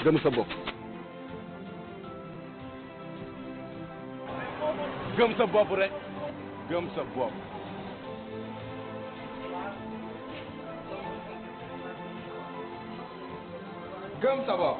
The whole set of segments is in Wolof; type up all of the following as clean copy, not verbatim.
gëm sa bopp gëm sa bopp rek gëm sa bopp gëm sa bopp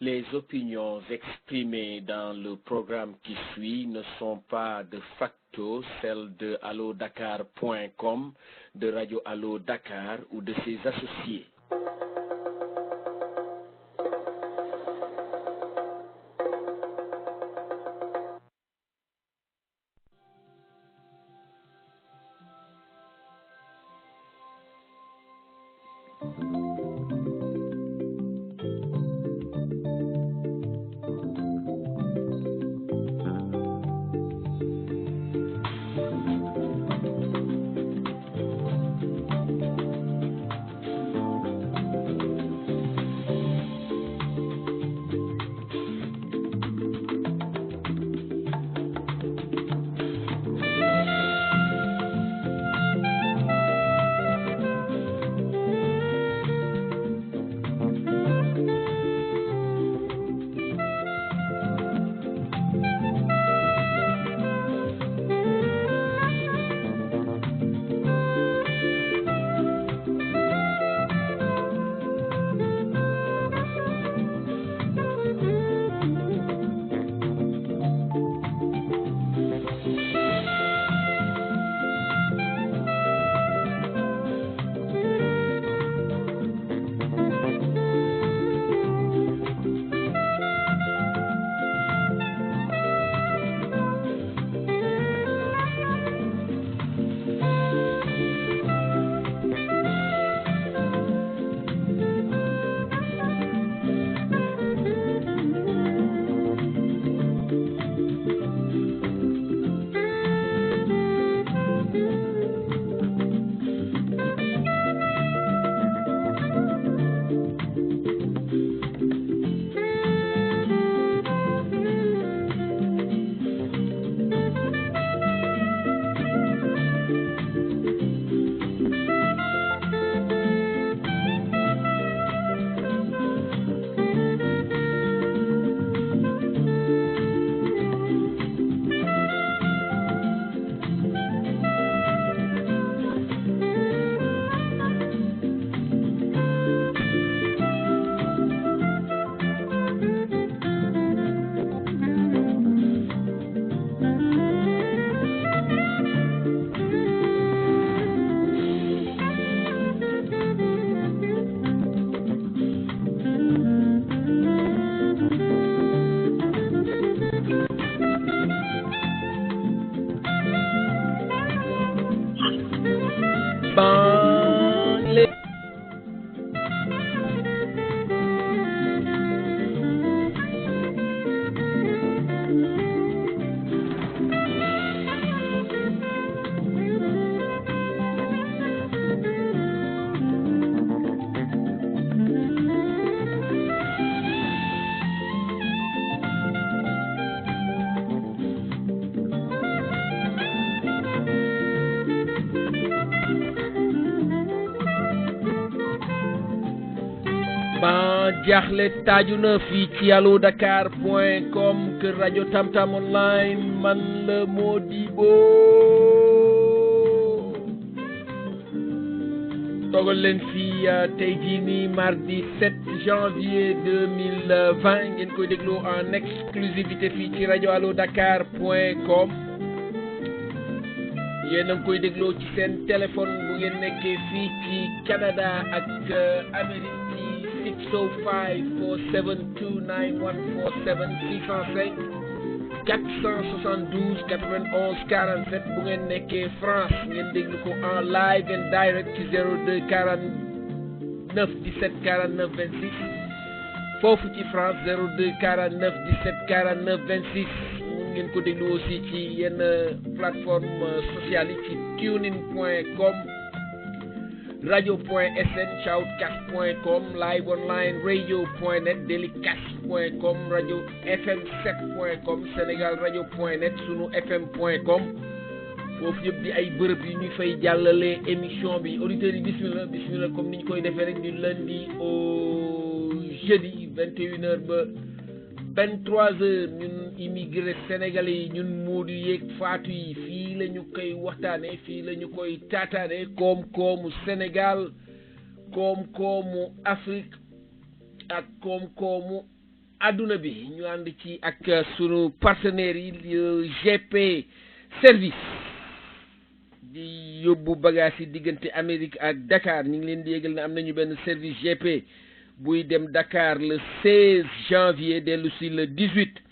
Les opinions exprimées dans le programme qui suit ne sont pas de facto celles de allodakar.com, de Radio Allo Dakar ou de ses associés. jaaxle taaju na fii ci allodakar.com kër rajo Tamtam online man la Modibo toogal leen fii tey jii nii mardi 7 janvier 2020 ngeen koy déglu en exclusivité fii ci rajo allodakar.com yéen a ngi koy dégloo ci seen téléphone bu ngeen nekkee fii ci Canada ak Amérique 605-472-9147 605-472-91-47 bu ngeen nekkee France ngeen déglu ko en live and direct ci 02 49 17 49 26 foofu ci France 02 49 17 49 26 ngeen ko déglu aussi ci yenn plateforme sociale yi ci tunein.com radio.sn shoutcast.com live online radio.net delicast.com radio fm 7.com sénégal radio.net sunu fm.com foofu yëpp di ay bërëb yi ñu fay jàllale émission bi auditeurs yi bismillah comme ni ñu koy defee rek du lundi au jeudi 21h ba 23h ñun immigré sénégalais yi ñun moodu yeeg faatu yi fii la ñu koy waxtaane fii la ñu koy taataane koom-koomu Sénégal koom-koomu Afrique ak koom-koomu adduna bi ñu ànd ci ak sunu partenaires yi GP service di yóbbu bagage yi diggante Amérique ak Dakar ñu ngi leen di yégal ne am nañu benn service GP buy dem Dakar le 16 janvier dellu si le 18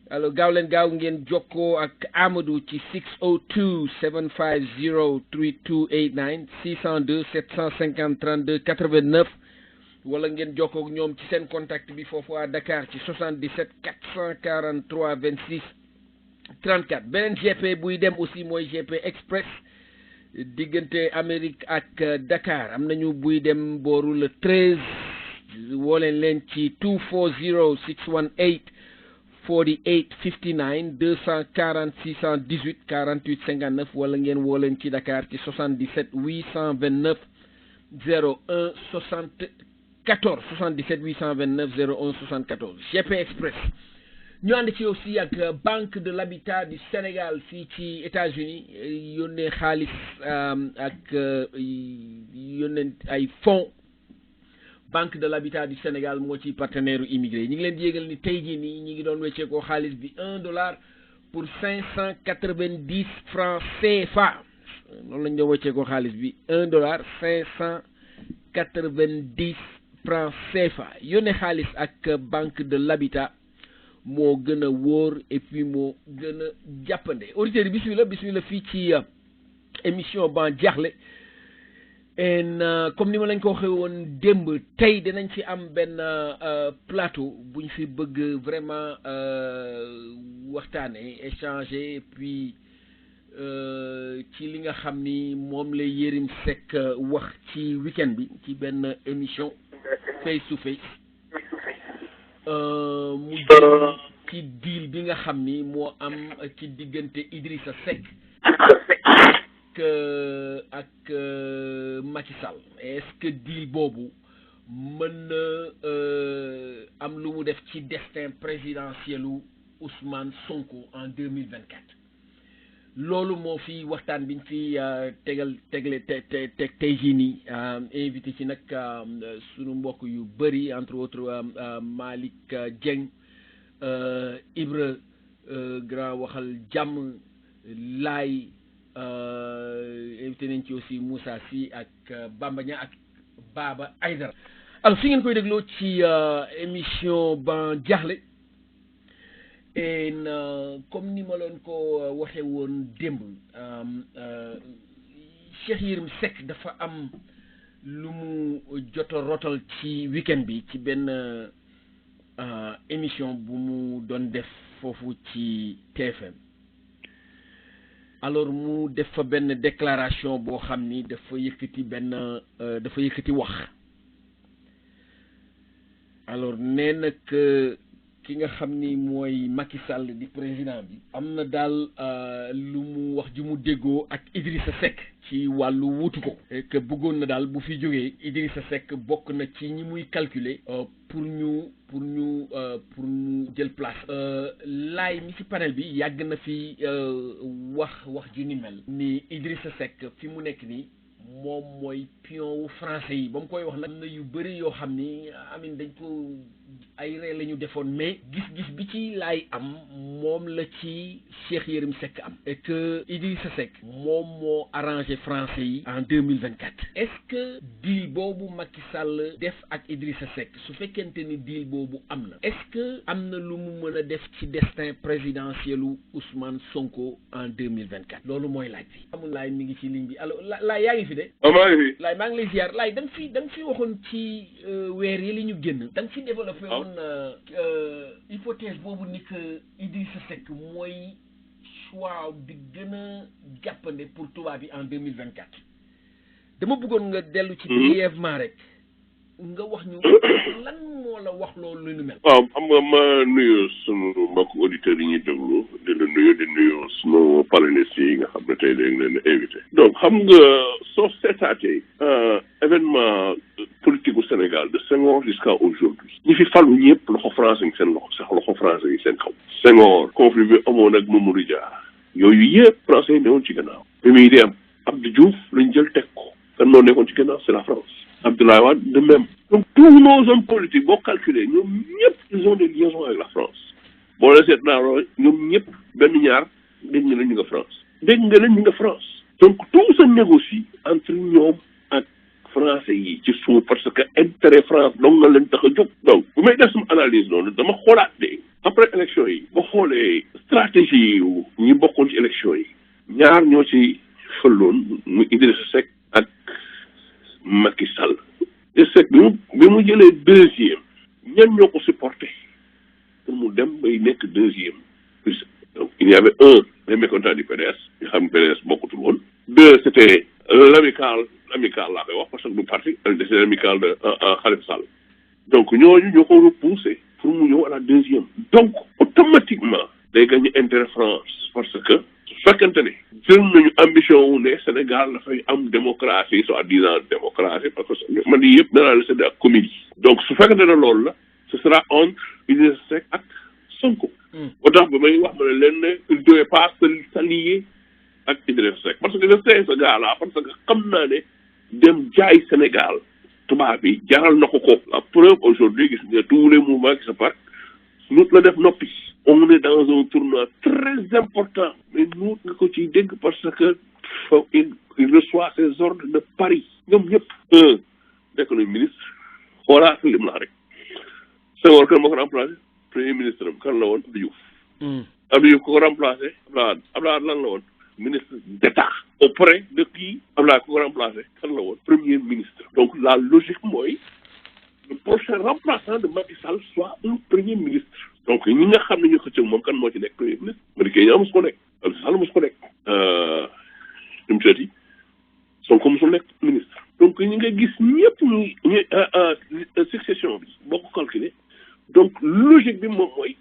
alors gaaw leen gaaw ngeen jokkoo ak Amadou ci 602 750 3289 602 750 32 89 wala ngeen jokkoo ak ñoom ci seen contact bi foofu à Dakar ci 77 443 26 34 beneen GP buy dem aussi mooy GP Express diggante Amérique ak Dakar am nañu buy dem booru le 13 woo leen ci 240 618 48 59 240 618 48 59 wala ngeen woo leen ci Dakar ci 77 829 01 74 77 829 01 74 GP Express ñu ànd ci aussi ak Banque de l'Habitat du Sénégal fii ci États-Unis yónnee xaalis ak yónnee ay fonds Banque de l'Habitat du Sénégal moo ci partenaire immigré ñu ngi leen di yégal ni tey jii nii ñu ngi doon wecceekoo xaalis bi $1 pour 590 francs CFA noonu lañ doon wecceekoo xaalis bi $1 590 francs CFA yónnee xaalis ak Banque de l'Habitat moo gën a wóor et puis moo gën a jàppande auditeurs yi bismillah fii ci émission Ban Diakhli comme ni ma lañ ko waxee woon démb tey dinañ ci am benn plateau bu ñu fi bëgg vraiment waxtaane échanger et puis ci li nga xam ni moom la Yérim Seck wax ci week-end bi ci benn émission face to face mu jëm ci deal bi nga xam ni moo am ci diggante Idrissa Seck ak Macky Sall est-ce que deal boobu mën na am lu mu def ci destin présidentielu Ousmane Sonko en 2024 loolu moo fi waxtaan biñ fi tey jii nii invité ci nag sunu mbokk yu bëri entre autres Malick Dieng Ibra grand waxal jàmm Laay invité nañ ci aussi Moussa Sy ak Bamba Niang ak Baba Aïdara alors fi ngeen koy dégloo ci émission Ban Diakhli et comme ni ma leen ko waxee woon démb Cheikh Yérim Seck dafa am lu mu jot a rotal ci week-end bi ci benn émission bu mu doon def foofu ci TFM alors mu def fa benn déclaration boo xam ni dafa yëkkati wax alors nee na que ki nga xam ni mooy Macky Sall di président bi am na daal lu mu wax ju mu déggoo ak Idrissa Seck ci wàllu wutu ko et que bëggoon na daal bu fi jógee Idrissa Seck bokk na ci ñi muy calculer pour ñu jël place laay mi ci panel bi yàgg na fi wax ju ni mel ni Idrissa Seck fi mu nekk nii moom mooy pion wu français yi ba mu koy wax nag am na yu bëri yoo xam ni amin dañ ko ay ree la ñu defoon mais gis-gis bi ci laay am moom la ci Cheikh Yérim Seck am et que Idrissa Seck moom moo arrangé français yi en 2024 est-ce que deal boobu Macky Sall def ak Idrissa Seck su fekkente ni deal boobu am na est-ce que am na lu mu mën a def ci destin présidentiel u Ousmane Sonko en 2024 loolu mooy laaj bi amul laay mi ngi ci ligne bi alors laay yaa ngi fi de laay maa ngi lay ziar laay da nga fi waxoon ci weer yi li ñu génn da nga fi développé defee woon hypothèse boobu ni que Idrissa Seck mooy choix bi gën a jàppande pour tubaab bi en 2024 dama bëggoon nga dellu ci brièvement rek nga wax ñu lan moo la wax loolu lu mel. waaw xam nga ma nuyu sunu mbokk auditeurs yi ñuy déglu di la nuyu di nuyu sunu panélistes yi nga xam ne tey dañ leen invité. donc xam nga soo seetaatee événement politique au Sénégal de Senghor jusqu'à aujourd'hui ñi fi falu ñëpp loxo français yi seen loxo sax loxo français yi seen kaw. Senghor conflit bi amoon ak Mamadou Dia yooyu yëpp français yi newoon ci gannaaw. bi muy dem Abdou Diouf lañ jël teg ko kan moo nekkoon ci gannaaw c'est la France. Abdoulaye Wade de même. Donc tous nos hommes politiques boo calculer ñoom ñëpp ils ont des liaisons avec la France boo leen seet naa loolu ñoom ñëpp benn ñaar dégg nga leen ñu nga France. dégg nga leen ñu nga France. donc tout se négocie entre ñoom ak français yi ci suuf parce que intérêt France donc nga leen tax a jóg. donc bu may def sama analyse noonu dama xoolaat de après élection yi boo xoolee stratégie yu ñi bokkoon ci élection yi ñaar ñoo ci fëlloon mu Idrissa Seck ak Macky Sall. Idrissa Seck bi mu jëlee deuxième ñan ñoo ko supporté pour mu dem bay nekk deuxième. donc il y avait un les mécontents du PDS nga xam ne PDS bokkutul woon. deux c'était l'amical laa koy wax parce que du parti c'est l'amical de Khalifa Sall. donc ñooñu ñoo ko repoussé pour mu ñëw à la deuxième. donc automatiquement day gagné intérêt France parce que su fekkente ne jël nañu ambition wu ne Sénégal dafay am démocratie soi-disant démocratie parce que man yëpp danaa la séddee ak comédie. donc su fekkente ne loolu la ce sera entre Idrissa Seck ak Sonko. moo tax ba may wax ma ne leen ne il devait pas s'allier ak Idrissa Seck parce que je sais ce gars là parce que xam naa ne dem jaay Sénégal tubaab bi jaral na ko ko. la preuve aujourd'hui gis nga tous les mouvements qui se partent nous la def noppi. on est dans un tournoi très important mais nous nga ko ciy dégg parce que il reçoit ses ordres de Paris ñoom ñëpp nekk nañ ministre xoolaat lim la rek Senghor kan moo ko remplacé premier ministre am kan la woon Abdou Diouf. Abdou Diouf ko remplacé Abdoulaye lan la woon ministre d'État auprès de qui Abdoulaye ko remplacé kan la woon premier ministre. donc la logique mooy le prochain remplaçant de Macky Sall soit un premier ministre. donc ñi nga xam ne ñu xëccëg moom kan moo ci nekk premier ministre Madické Niang mos ko nekk Macky Sall mos ko nekk nu mu tuddati Sonko mosul nekk ministre. donc ñi nga gis ñëpp ñu succession bi boo ko calculer donc logique bi moom mooy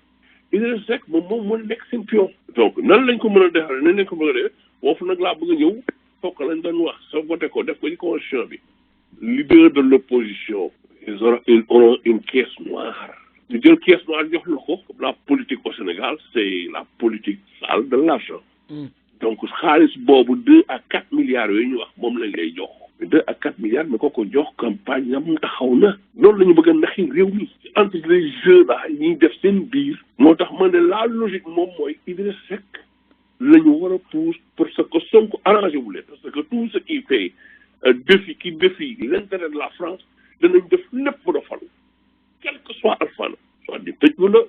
Idrissa Seck moom moo nekk seen pion. donc nan lañ ko mën a defee nan lañ ko mën a defee foofu nag laa bëgg a ñëw fokk lañ doon wax soo voté ko def ko ci constitution bi leader de l'opposition ils auront une caisse noire. ñu jël caisse noire jox la ko la politique au Sénégal c'est la politique sale de l'argent. donc xaalis boobu 2 à 4 milliards yooyu ñu wax moom lañ lay jox. 2 à 4 milliards mais ko jox campagne am taxaw na. loolu la ñu bëgg a naxi réew mi. entre les jeux là ñuy def seen biir. moo tax man ne la logique moom mooy Idrissa Seck la ñu war a pousse parce que Sonko arrangé wu leen parce que tout ce qui fait défie l'intérêt de la France danañ def lépp ba doxal. quel que soit alpha soit ñu tëj la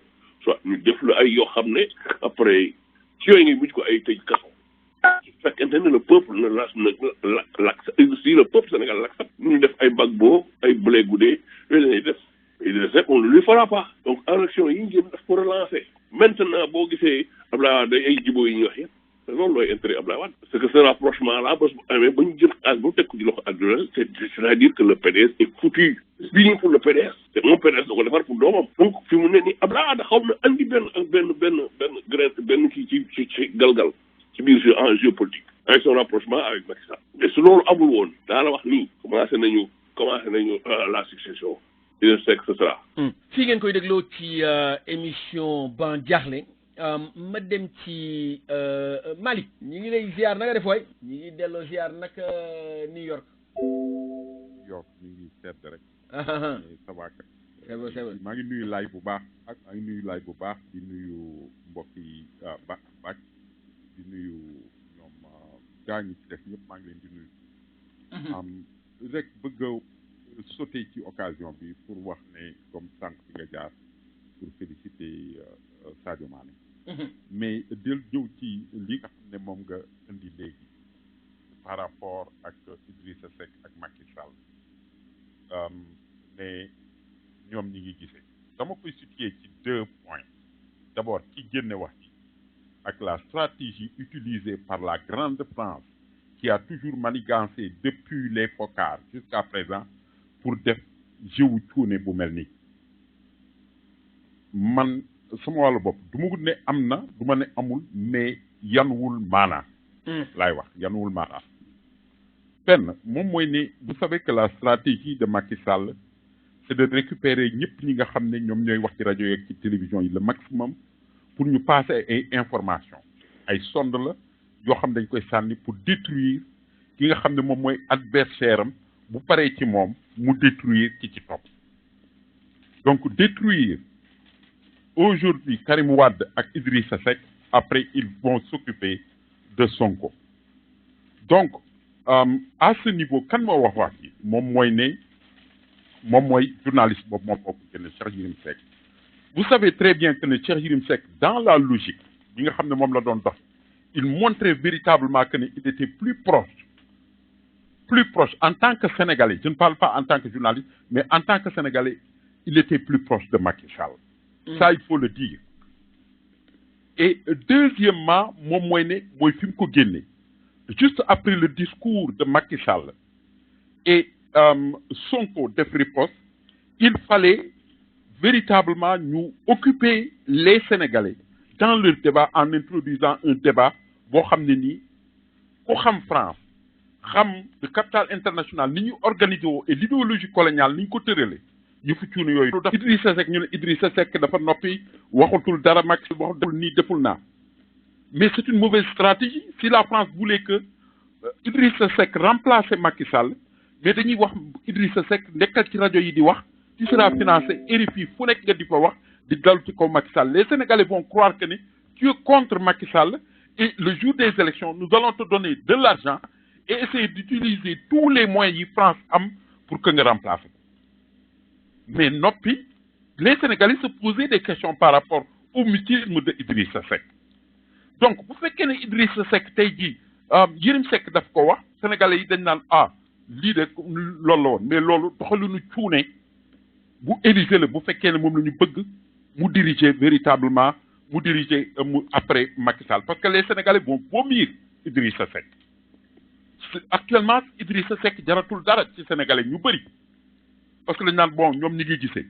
soit ñu def la ay yoo xam ne après ci yooyu ngay mujj ko ay tëj kaso. su fekkente ne le peuple ne l'accepte si le peuple sénégalais l'accepte ñu def ay Gbagbo ay Blé Goudé yooyu la ñuy def. Idrissa Seck on ne lui fera pas. donc élection yi ñu jëm daf ko relancer. maintenant boo gisee Abdoulaye Wade day ay jiboo yi ñuy wax yëpp te loolu looy intérêt Abdoulaye Wade. parce que ce rapprochement là ba su amee ba ñu jël xaalis ba teg ko ci loxo àdduna c'est-à-dire que le PDS est foutu. bii pour le PDS. te moom PDS da ko defar pour doomam. donc fi mu ne nii Abdoulaye Wade xaw na andi benn kii ci galgal ci biir jeu en géopolitique. avec son rapprochement avec Macky Sall. mais su loolu amul woon daa la wax nii. commencé nañu la succession. Idrissa Seck ce sera. fii ngeen koy dégloo ci émission Ban Diakhli ma dem ci Malick ñi ngi lay ziar na nga def waay ñi ngi delloo ziar nag New York. York ñu ngi sedd rek. ça va kat. c'est vrai maa ngi nuyu laay bu baax maa ngi nuyu laay bu baax di nuyu mbokk yi Bac di nuyu ñoom gaa ñi ci def ñëpp maa ngi leen di nuyu. rek bëgg sauter ci occasion bi pour wax ne comme sànq bi nga jaar pour féliciter Sadio Mané. mais del ñëw ci li nga xam ne moom nga indi léegi par rapport ak Idrissa Seck ak Macky Sall ne ñoom ñi ngi gisee. dama koy situer ci 2 points d'abord ci génne wax ci ak la stratégie utilisée par la grande France qui a toujours manigancé depuis les Foccart jusqu'à présent pour def jëwu cuune bu mel nii man sama wàllu bopp du ma ne am na du ma ne amul mais yanuwul maanaa laay wax yanuwul maanaa benn moom mooy ne vous savez que la stratégie de Macky Sall c'est de récupérer ñëpp ñi nga xam ne ñoom ñooy wax ci rajo yeeg ci télévision yi le maximum pour ñu passer ay information ay sonde la yoo xam dañ koy sànni pour détruire ki nga xam ne moom mooy adversaire am bu paree ci moom mu détruire ki ci topp donc détruire aujourd'hui Karim Wade ak Idrissa Seck après ils vont s'occuper de Sonko donc à ce niveau kan moo wax yi moom mooy ne moom mooy journaliste boobu moom moo ko génne Cheikh Yérim Seck vous savez très bien que ne Cheikh Yérim Seck dans la logique bi nga xam ne moom la doon dox il montrait véritablement que ne il était plus proche en tant que Sénégalais, je ne parle pas en tant que journaliste, mais en tant que Sénégalais, il était plus proche de Macky Sall. Ça, il faut le dire. Et deuxièmement, juste après le discours de Macky Sall et Sonko de riposte, il fallait véritablement nous occuper les Sénégalais dans leur débat en introduisant un débat boo xam ne nii ku xam France xam le capital international ni ñu organisé woo et l'idéologie coloniale ni ñu ko tërale ñu fi cuune yooyu Idrissa Seck ñu ne Idrissa Seck dafa noppi waxatul dara Macky waxatul nii deful naa mais c'est une mauvaise stratégie si la France voulait que Idrissa Seck remplace Macky Sall mais dañuy wax Idrissa Seck nekkal ci rajo yi di wax tu seras financé RFI fu nekk nga di fa wax di dal ci kaw Macky Sall les Sénégalais vont croire que tu es contre Macky Sall et le jour des élections nous allons te donner de l'argent et essayer d'utiliser tous les moyens yi France am pour que nga remplace mais noppi les Sénégalais se posaient des questions par rapport au mutisme de Idrissa Seck donc bu fekkee ne Idrissa Seck tey jii Yérim Seck daf ko wax Sénégalais yi dañ naan lii de loolu la woon mais loolu doxalinu cuune bu Élysée la bu fekkee ne moom la ñu bëgg mu diriger véritablement mu diriger après Macky Sall parce que les Sénégalais vont vomir Idrissa Seck actuellement Idrissa Seck jaratul dara ci Sénégalais ñu bëri parce que dañ naan bon ñoom ñi ngi gisee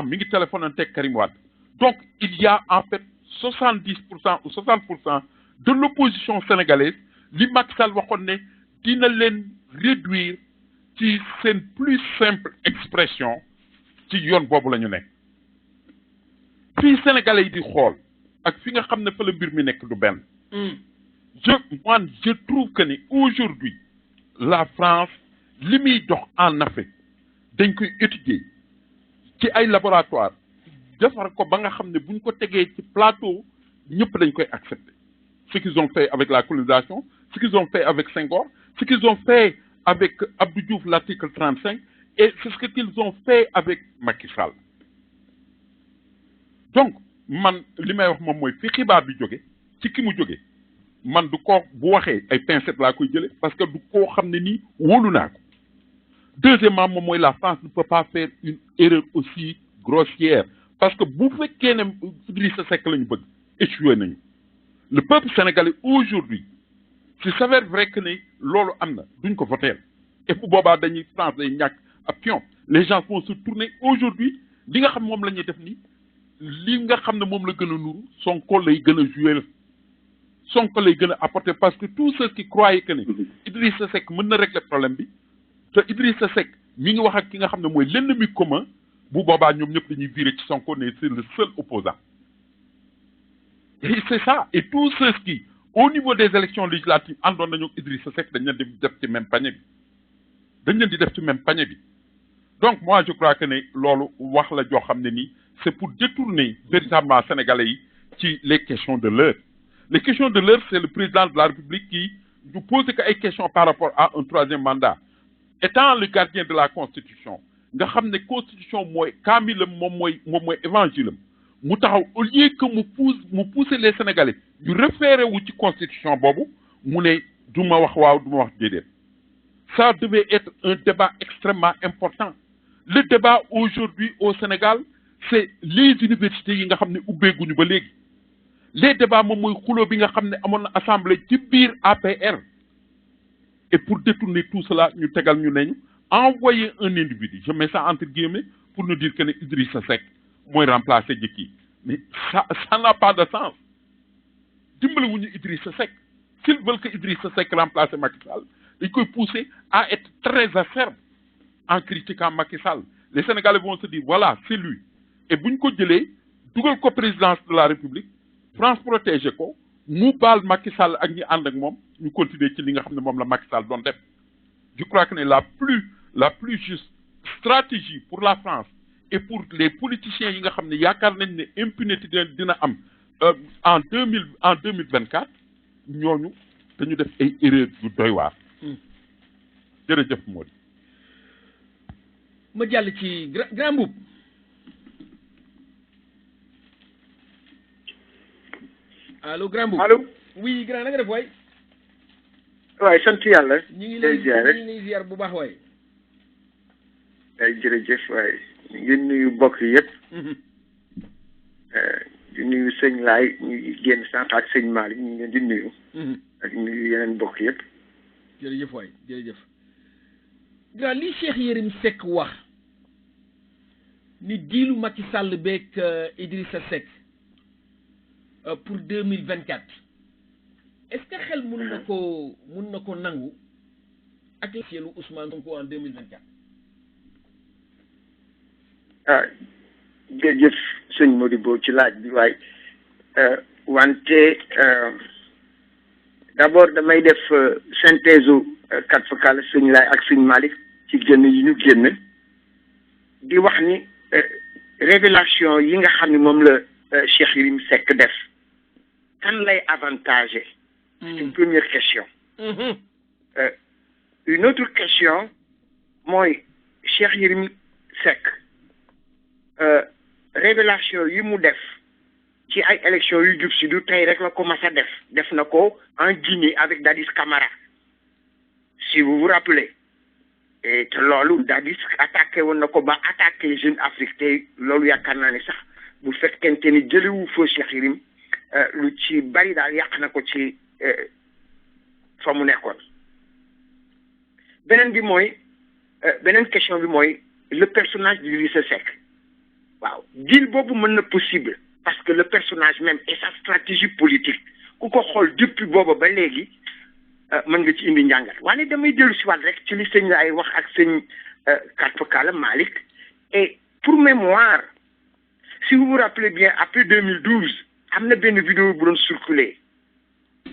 mi ngi téléphone teg Karim Wade donc il y a en fait 70% ou 60% de l'opposition sénégalaise li Macky Sall waxoon ne dina leen réduire ci seen plus simple expression ci yoon boobu la ñu nekk fii Sénégalais yi di xool ak fi nga xam ne fa la mbir mi nekk du benn je trouve que aujourd'hui la France li muy dox en Afrique dañ koy étudier ci ay laboratoire defar ko ba nga xam ne buñ ko tegee ci plateau ñëpp dañ koy accepter ce qu'ils ont fait avec la colonisation ce qu'ils ont fait avec Senghor ce qu'ils ont fait avec Abdou Diouf l'article 35 et c'est ce qu'ils ont fait avec Macky Sall donc man li may wax moom mooy fi xibaar bi jóge ci ki mu jóge man du ko bu waxee ay pincettes laa koy jële parce que du koo xam ne nii wóolu naa ko deuxièmement moom mooy la France ne peut pas faire une erreur aussi grossière parce que bu fekkee ne Idrissa Seck la ñu bëgg échoué nañu le peuple sénégalais aujourd'hui s'il s'avère vrai que ne loolu am na duñ ko voter et bu boobaa dañuy France day ñàkk ab pion les gens vont se tourner aujourd'hui li nga xam moom la ñuy def nii li nga xam ne moom la gën a nuru Sonko lay gën a jouer Sonko lay gën a apporter parce que tous ceux qui croyaient que ne Idrissa Seck mën na régler problème bi te Idrissa Seck mi ngi wax ak ki nga xam ne mooy l'ennemi commun bu boobaa ñoom ñëpp dañuy virer ci Sonko ne c'est le seul opposant et c'est ça et tous ceux qui au niveau des élections législatives àndoon nañu Idrissa Seck dañ leen di def ci même panier bi donc moi je crois que ne loolu wax la joo xam ne nii c'est pour détourner véritablement Sénégalais yi ci les questions de l'heure les questions de l'heure c'est le président de la République qui nous pose ay questions par rapport à un troisième mandat étant le gardien de la Constitution nga xam ne Constitution mooy kaamilam moom mooy évangile am mu taxaw au lieu que mu pousser les Sénégalais ñu référé wu ci Constitution boobu mu ne du ma wax waaw du ma wax déedéet ça devait être un débat extrêmement important le débat aujourd'hui au Sénégal c'est les universités yi nga xam ne ubbeeguñu ba léegi les débats moom mooy xuloo bi nga xam ne amoon na assemblée ci biir APR et pour détourner tout cela ñu tegal ñu neñu envoyer un individu je mets ça entre guillemets pour nous dire que ne Idrissa Seck mooy remplacer jëkki mais ça n'a pas de sens dimbali wuñu Idrissa Seck s'ils veulent que Idrissa Seck remplace Macky Sall dañ koy pousser à être très acerbe en critiquant Macky Sall les Sénégalais vont se dire voilà c'est lui et buñ ko jëlee dugal ko présidence de la République France protéger ko mu baal Macky Sall ak ñi ànd ak moom ñu continuer ci li nga xam ne moom la Macky Sall doon def je crois que ne la plus juste stratégie pour la France et pour les politiciens yi nga xam ne yaakaar nañ ne impunité dina am en 2024 ñooñu dañu def ay erreurs yu doy waar. jërëjëf Mody. ma jàll ci grand Mboup. allo grand Mboup. allo. oui grand na nga def waay. waaye sant yàlla. ñu ngi lay ziar bu baax waay. ay jërëjëf waay ñu ngi nuyu mbokk yëpp. di nuyu sëñ Laay ñu génn sànq ak sëñ Malick ñu ngi leen di nuyu. ak nuyu yeneen mbokk yëpp. jërëjëf waay jërëjëf. grand li Cheikh Yérim Seck wax ni diilu Macky Sall beeg Idrissa Seck pour 2024 est-ce que xel mun na ko nangu ak cielu Ousmane Sonko en 2024. ah jërëjëf sëñ Modibo ci laaj bi waaye wante d'abord damay def synthèse kat fakal sëñ Laay ak sëñ Malick ci génn yi ñu génn di wax ni révélation yi nga xam ne moom la Cheikh Yérim Seck def kan lay avantager. C'est une première question. Une autre question mooy Cheikh Yérim Seck révélation yi mu def ci ay élections yu jub si du tey rek la ko mas a def na ko en Guinée avec Dadis Camara si vous vous rappelez et te loolu Dadis attaqué woon na ko ba attaqué Jeune Afrique te loolu yaakaar naa ne sax bu fekkente ni jëliwu foo Cheikh Yérim lu ci bari daal yàq na ko ci fa mu nekkoon beneen bi mooy beneen question bi mooy le personnage d'Idrissa Seck waaw deal boobu mën na possible parce que le personnage même et sa stratégie politique ku ko xool depuis booba ba léegi mën nga ci indi njàngat waaye damay dellu si waat rek ci li sëñ ay wax ak sëñ Karfakala Malick et pour mémoire si vous vous rappelez bien après 2012 am na benn vidéo bu doon circuler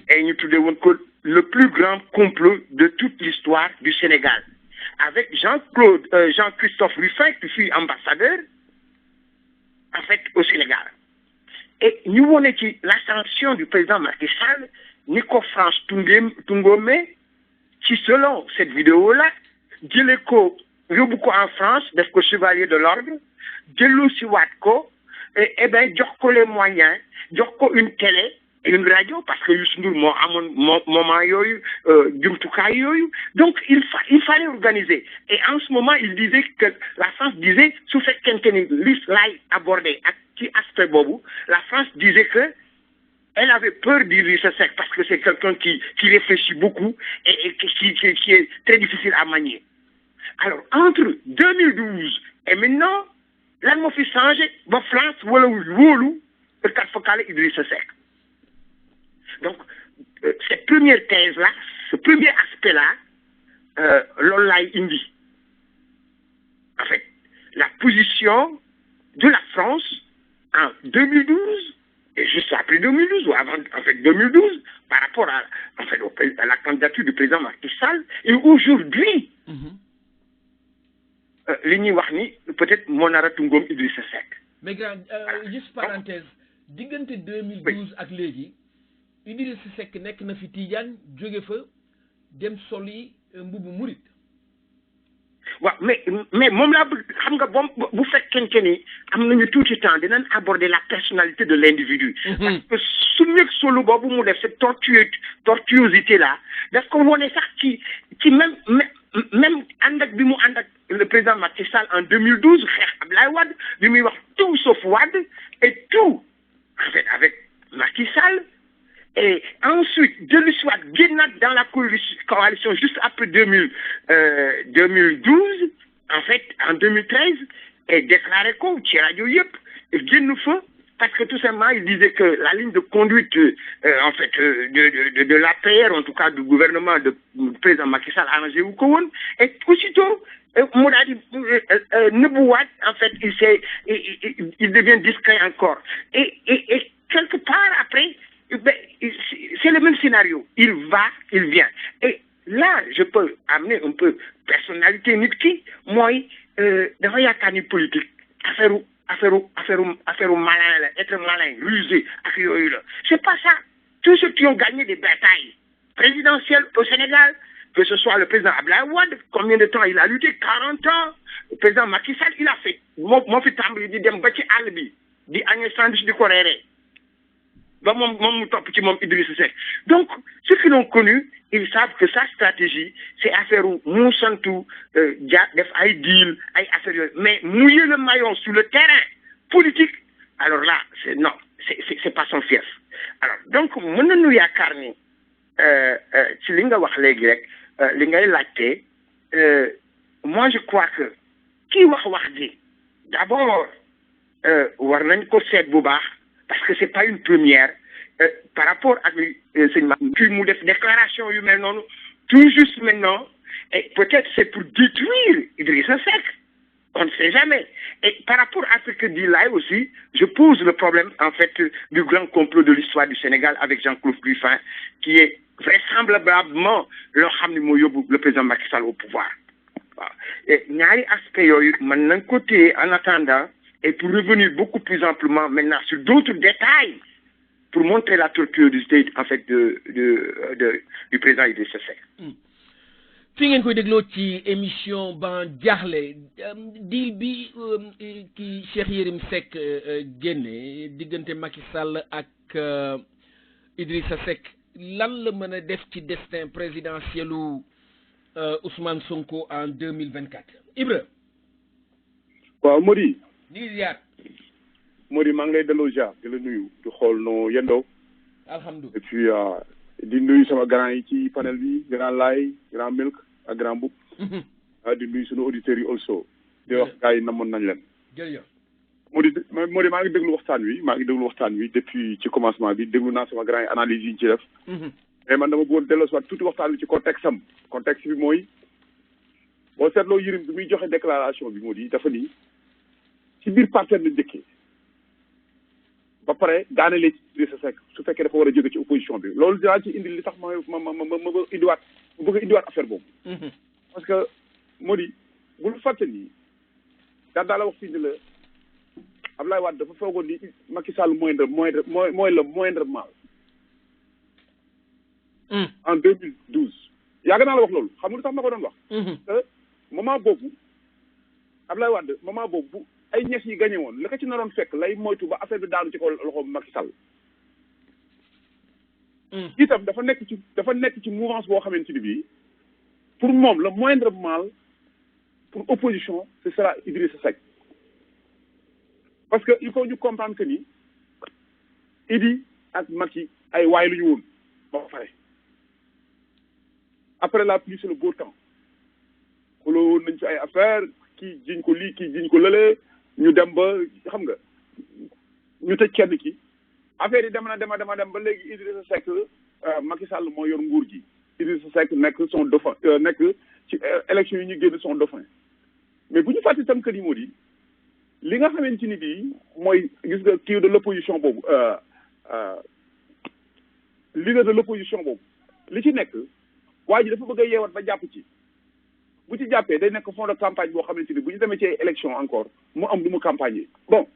et ñu tuddee woon ko le plus grand complot de toute l'histoire du Sénégal avec Jean-Christophe Rufin qui fut ambassadeur en fait au Sénégal et ñu wone ci l'ascension du président Macky Sall ni ko France Tungome ci selon cette vidéo là jëlee ko yóbbu ko en France def ko chevalier de l'ordre jëllu si waat ko et ben jox ko les moyens jox ko une télé et une radio parce que Youssou Ndour moo amoon moment yooyu jumtukaay yooyu donc il fallait organiser et en ce moment il disait que la France disait su fekkente ni li lay abordé ak ci aspect boobu la France disait que elle avait peur d'Idrissa Seck parce que c'est quelqu'un qui réfléchit beaucoup et qui est très difficile à manier. Alors entre 2012 et maintenant lan moo fi changé ba France wala wóolu kat fokale Idrissa Seck. Donc cette première thèse là ce premier aspect là loolu laay indi en fait la position de la France en 2012 et juste après 2012 ou avant en fait 2012 par rapport à en fait à la candidature du président Macky Sall et aujourd'hui li ñuy wax ni peut-être moo nar a tungoom Idrissa Seck. mais grand juste parenthèse diggante 2012 ak léegi Idrissa Seck nekk na fi Tidiane jóge fa dem soli mbubu murit. waaw mais moom laa bëgg xam nga bu fekkente ni am nañu tuuti temps dinañ aborder la personnalité de l'individu. parce que su nekk solo boobu mu def cette tortuosité là daf ko wone sax ci même même ànd bi mu ànd ak le président Macky Sall en 2012 xeex Ablaye Wade bi muy wax tout sauf Wade et tout en fait avec Macky Sall et ensuite dellu si waat génnaat dans la coalition juste après 2012 en fait en 2013 et déclaré ko ci rajo yëpp génn fa parce que tout simplement il disait que la ligne de conduite en fait de l'APR en tout cas du gouvernement du président Macky Sall arrangé wu ko woon et aussitôt mu daal di nëbbuwaat en fait il devient discret encore et quelque part après c'est le même scénario il va il vient et là je peux amener un peu personnalité nit ki mooy dafa yaakaar ni politique affaire malin là, être malin, rusé, c'est pas ça. Tous ceux qui ont gagné des batailles présidentielles au Sénégal, que ce soit le président Ablaye Wade, combien de temps il a lutté? 40 ans. Le président Macky Sall, il a fait. Moi, je suis dit, dem ba ci àll bi, di agné sandwich di ko reeree. Ba moom mu topp ci moom Idrissa Seck. Donc, ceux qui l'ont connu, ils savent que sa stratégie, c'est affaire mu santu def ay deal, ay affaire mais mouiller le maillon sur le terrain politique, alors là, c'est pas son fief. Alors, donc, mën nañu yaakaar ni ci li nga wax léegi rek li ngay laajte moi je crois que kii wax ji d'abord war nañ ko seet bu baax parce que c'est pas une première par rapport à sëñ Maam kii mu def déclaration yu mel noonu tout juste maintenant et peut-être c'est pour détruire Idrissa Seck on ne sait jamais et par rapport à ce que dit Laye aussi je pose le problème en fait du grand complot de l'histoire du Sénégal avec Jean-Claude Ruffin qui est vraisemblablement loo xam ne moo yóbbu le président Macky Sall au pouvoir waaw et ñaari aspect yooyu mën nañ ko téye en attendant et pour revenir beaucoup plus amplement maintenant sur d'autres détails pour montrer la tortuosité en fait du président Idrissa Seck. fi ngeen koy dégloo ci émission Ban Diakhli deal bi ki Cheikh Yérim Seck génne diggante Macky Sall ak Idrissa Seck lan la mën a def ci destin présidentiel Ousmane Sonko en 2024 Ibra. waaw Mody. ñu ngi ziar. Mody maa ngi lay delloo ziar di la nuyu di xool noo yendoo. alhamdulilah et puis di nuyu sama grand yi ci panel bi grand Laye grand Milk ak grand Boub. di nuyu sunu auditeurs yi also. di wax gars yi namoon nañ leen. jërëjëf. Mody maa ngi déglu waxtaan wi depuis ci commencement bi déglu naa sama grand yi analyse yi ñu ci def. mais man dama bëggoon delloo si waat tuuti waxtaan wi ci contexte bi mooy boo seetloo Yérim bi muy joxe déclaration bi Mody dafa ni ci biir partenaire la njëkkee ba pare daanelee ci Idrissa Seck su fekkee dafa war a jóge ci opposition bi loolu dinaa ci indi li tax ma bëgg a indiwaat affaire boobu. parce que Mody bul fàtte ni daa la wax fii ni la Abdoulaye Wade dafa foogoon ni Macky Sall mooy le moindre mal. en 2012 yàgg naa la wax loolu xam nga lu tax ma ko doon wax. moment boobu Abdoulaye Wade moment boobu ay ñes yi gagné woon la ko ci naroon fekk lay moytu ba affaire bi daanu ci kaw loxo Macky Sall. itam dafa nekk ci mouvance boo xamante ni bii pour moom le moindre mal pour opposition ce sera Idrissa Seck parce que il faut ñu comprendre que ni Idi ak Macky ay waay lu ñu woon ba pare après la pluie c'est le beau temps xuloo woon nañ ci ay affaire kii jiñ ko lii kii jiñ ko lële ñu dem ba xam nga ñu tëj kenn ki affaire yi dem ba léegi Idrissa Seck Macky Sall moo yor nguur gi Idrissa Seck nekk son dauphin nekk ci élection yi ñu génn son dauphin mais bu ñu fàtte itam que ni moo di li nga xamante ni bii mooy gis nga kii de l'opposition boobu leader de l'opposition boobu li ci nekk waa ji dafa bëgg a yeewat ba jàpp ci bu ci jàppee day nekk fond de campagne boo xamante ni bu ñu demee ci élection encore mu am lu mu campagne bon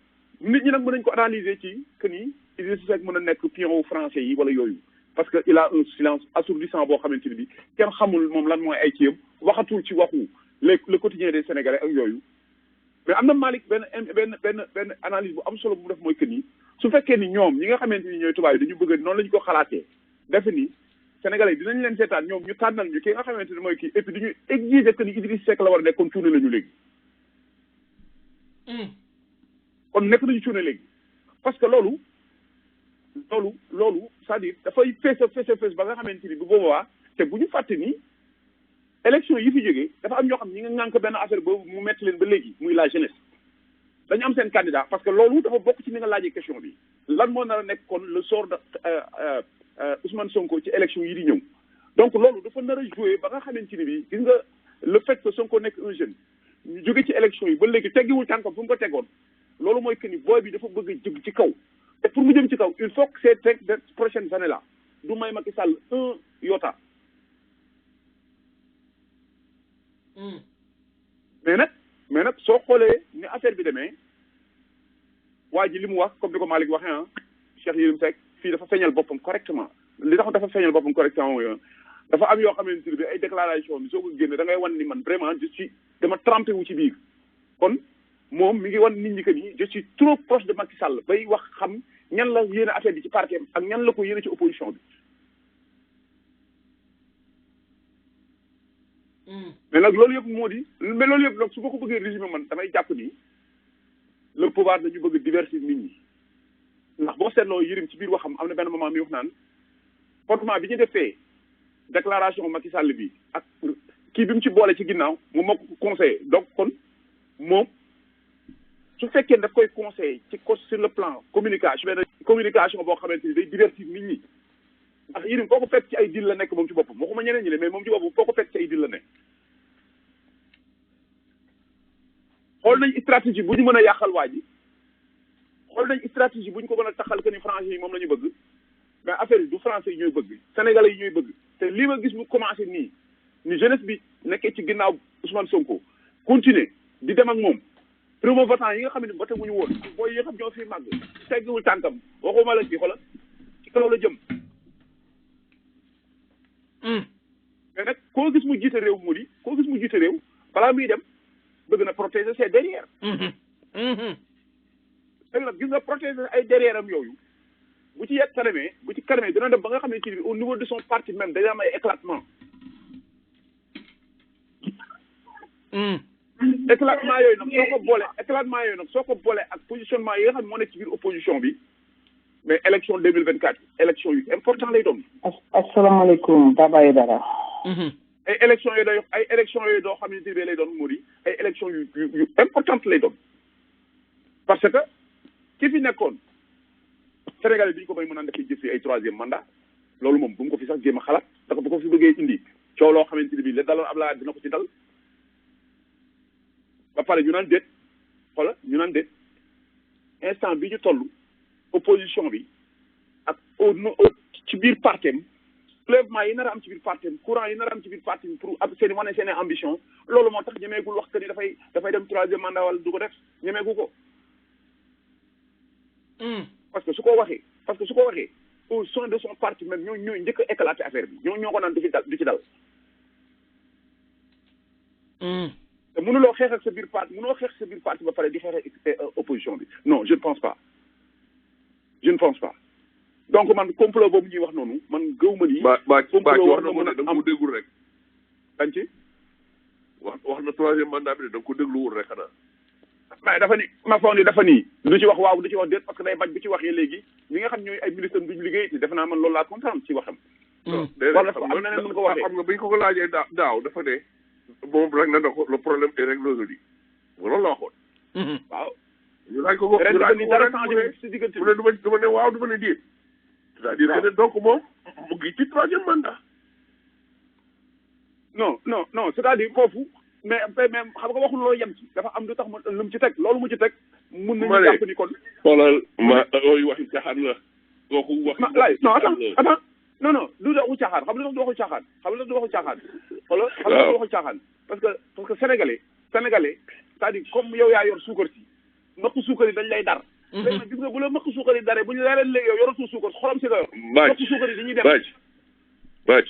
nit ñi nag mën nañ ko analyser ci que ni Idrissa Seck mën a nekk pion français yi wala yooyu parce que il a un silence assourdissant boo xamante ni bi kenn xamul moom lan mooy ay kiyam waxatul ci waxu le quotidien des Sénégalais ak yooyu mais am na Malick benn analyse bu am solo bu mu def mooy que ni su fekkee ni ñoom ñi nga xamante ni ñooy tubaab yi dañu bëgg noonu la ñu ko xalaatee defe ni sénégalais dinañ leen seetaan ñoom ñu tànnal ñu ki nga xamante ne mooy kii et puis duñu exiger que ni Idriss Seck la war a nekk kon cuune la ñu léegi kon nekk nañu cuune léegi parce que loolu c'est-à-dire dafay fees ba nga xamante ni bu boobaa te bu ñu fàtte ni élection yi fi jógee dafa am ñoo xam ñi nga ŋànk benn affaire boobu mu metti leen ba léegi muy la jeunesse dañu am seen candidat parce que loolu dafa bokk ci ni nga laajee question bi lan moo nar a nekk kon le sort de Ousmane Sonko ci élection yi di ñëw donc loolu dafa nar a joué ba nga xamante ni bi gis nga le fait que Sonko nekk un jeune ñu jóge ci élection yi ba léegi teggiwul tànkam fu mu ko teggoon loolu mooy que ni booy bi dafa bëgg a jëm ci kaw te pour mu jëm ci kaw il faut que ces prochaines années là du may Macky Sall un iota mais nag soo xoolee ni affaire bi demee waa ji li mu wax comme ni ko Malick waxee ah Cheikh Yérim Seck fii dafa feeñal boppam correctement li tax dafa feeñal boppam correctement mooy dafa am yoo xamante ne bi ay déclaration bi soo ko génne da ngay wan ni man vraiment je suis dama trempé wu ci biir kon moom mi ngi wan nit ñi que ni je suis trop proche de Macky Sall bay wax xam ñan la yéene affaire bi ci parti am ak ñan la ko yéene ci opposition bi mais nag loolu yëpp moo di mais loolu yëpp nag su ma ko bëggee résumé man damay jàpp ni le pouvoir dañu bëgg diversifier nit ñi ndax boo seetloo Yérim ci biir waxam am na benn moment mi wax naan fondement bi ñu defee déclaration Macky Sall bi ak kii bi mu ci boole ci ginnaaw moom moo ko conseillé donc kon moom su fekkee daf koy conseillé ci ko sur le plan communication benn communication boo xamante ni day diversifier nit ñi ndax Yérim foo ko fekk ci ay deal la nekk moom ci boppam waxuma ñeneen ñi ne mais moom ci boppam foo ko fekk ci ay deal la nekk xool nañ stratégie bu ñu mën a yàqal waa ji xool nañ stratégie bu ñu ko mën a taxal que ni français yi moom la ñu bëgg mais affaire yi du français yi ñooy bëgg sénégalais yi ñooy bëgg te lii ma gis mu commencé nii ni jeunesse bi nekkee ci ginnaaw Ousmane Sonko continuer di dem ak moom primo votant yi nga xam ne voté wuñu woon booy yi xam ñoo fi màgg teggiwul tànkam waxuma la ci xoolal ci kaw la jëm mais nag koo gis mu jiite réew mu di koo gis mu jiite réew balaa muy dem bëgg na protéger ses derrière léegi nag gis nga protéger ay derrière am yooyu bu ci yegg kanamee dina dem ba nga xam ne ci au niveau de son parti même day am ay éclatement éclatement yooyu nag soo ko boole ak positionnement yi nga xam ne moo nekk ci biir opposition bi mais élection 2024 élection yu important lay doon. asalaamaaleykum Baba Aïdara. ay élection yooyu doo xam ne lay doon moo di ay élection yu importante lay doon parce que ki fi nekkoon Sénégalais bi ñu ko may mën a dafay jëf ay troisième mandat loolu moom bu mu ko fi sax jéem a xalaat ndax bu ko fi bëggee indi coow loo xamante ni bii la daloon Abdoulaye dina ko ci dal ba pare ñu naan déet instant bi ñu toll opposition bi ak ci biir partem soulèvement yi nar a am ci biir partem courant yi nar a am ci biir partem pour ab seen wane seen ambition loolu moo tax ñemeegul wax que ni dafay dem troisième mandat wala du ko def ñemeegu ko parce que su ko waxee au sein de son parti même ñooy njëkk a éclater affaire bi ñoo ko naan du ci dal te mënuloo xeex ak sa biir parti ba pare di xeex ak opposition bi non je ne pense pas donc man complot boobu ñuy wax noonu man gëw ma ni. complot war na mën a am déggul rek. dañ ci. wax na troisième mandat bi de da nga ko dégluwul rek xanaa. mais dafa ni ma foog ni dafa nii du ci wax waaw du ci wax déet parce que day bañ bu ci waxee léegi ñi nga xam ñooy ay ministre duñu liggéey te defe naa man loolu laa comprendre ci waxam. wala am na neneen mën ko waxee xam nga bi ñu ko laajee daaw dafa ne moom rek na ko le problème est réglé aujourd'hui loolu la waxoon. waaw. ñu laaj ko ren ni dara changé si diggante mu ne du ma ne waaw du ma ne déet. c'est-à-dire que donc moom mu ngi ci troisième mandat. non c'est-à-dire foofu mais xam nga waxul loolu yem ci dafa am lu tax lu mu ci teg loolu mu ci teg. mun nañu jàpp ni kon. xoolal yooyu waxi caaxaan la. non attends non du waxu caaxaan xam nga du waxu caaxaan xoolal xam nga du waxu caaxaan parce que sénégalais c'est-à-dire comme yow yaa yor suukar si mëq suukar yi dañ lay dar. léegi nag gis nga bu la mëq suukar yi daree bu ñu leeree léegi yow yoratu suukar xorom si nga yor. mëq suukar yi dañuy dem bàcc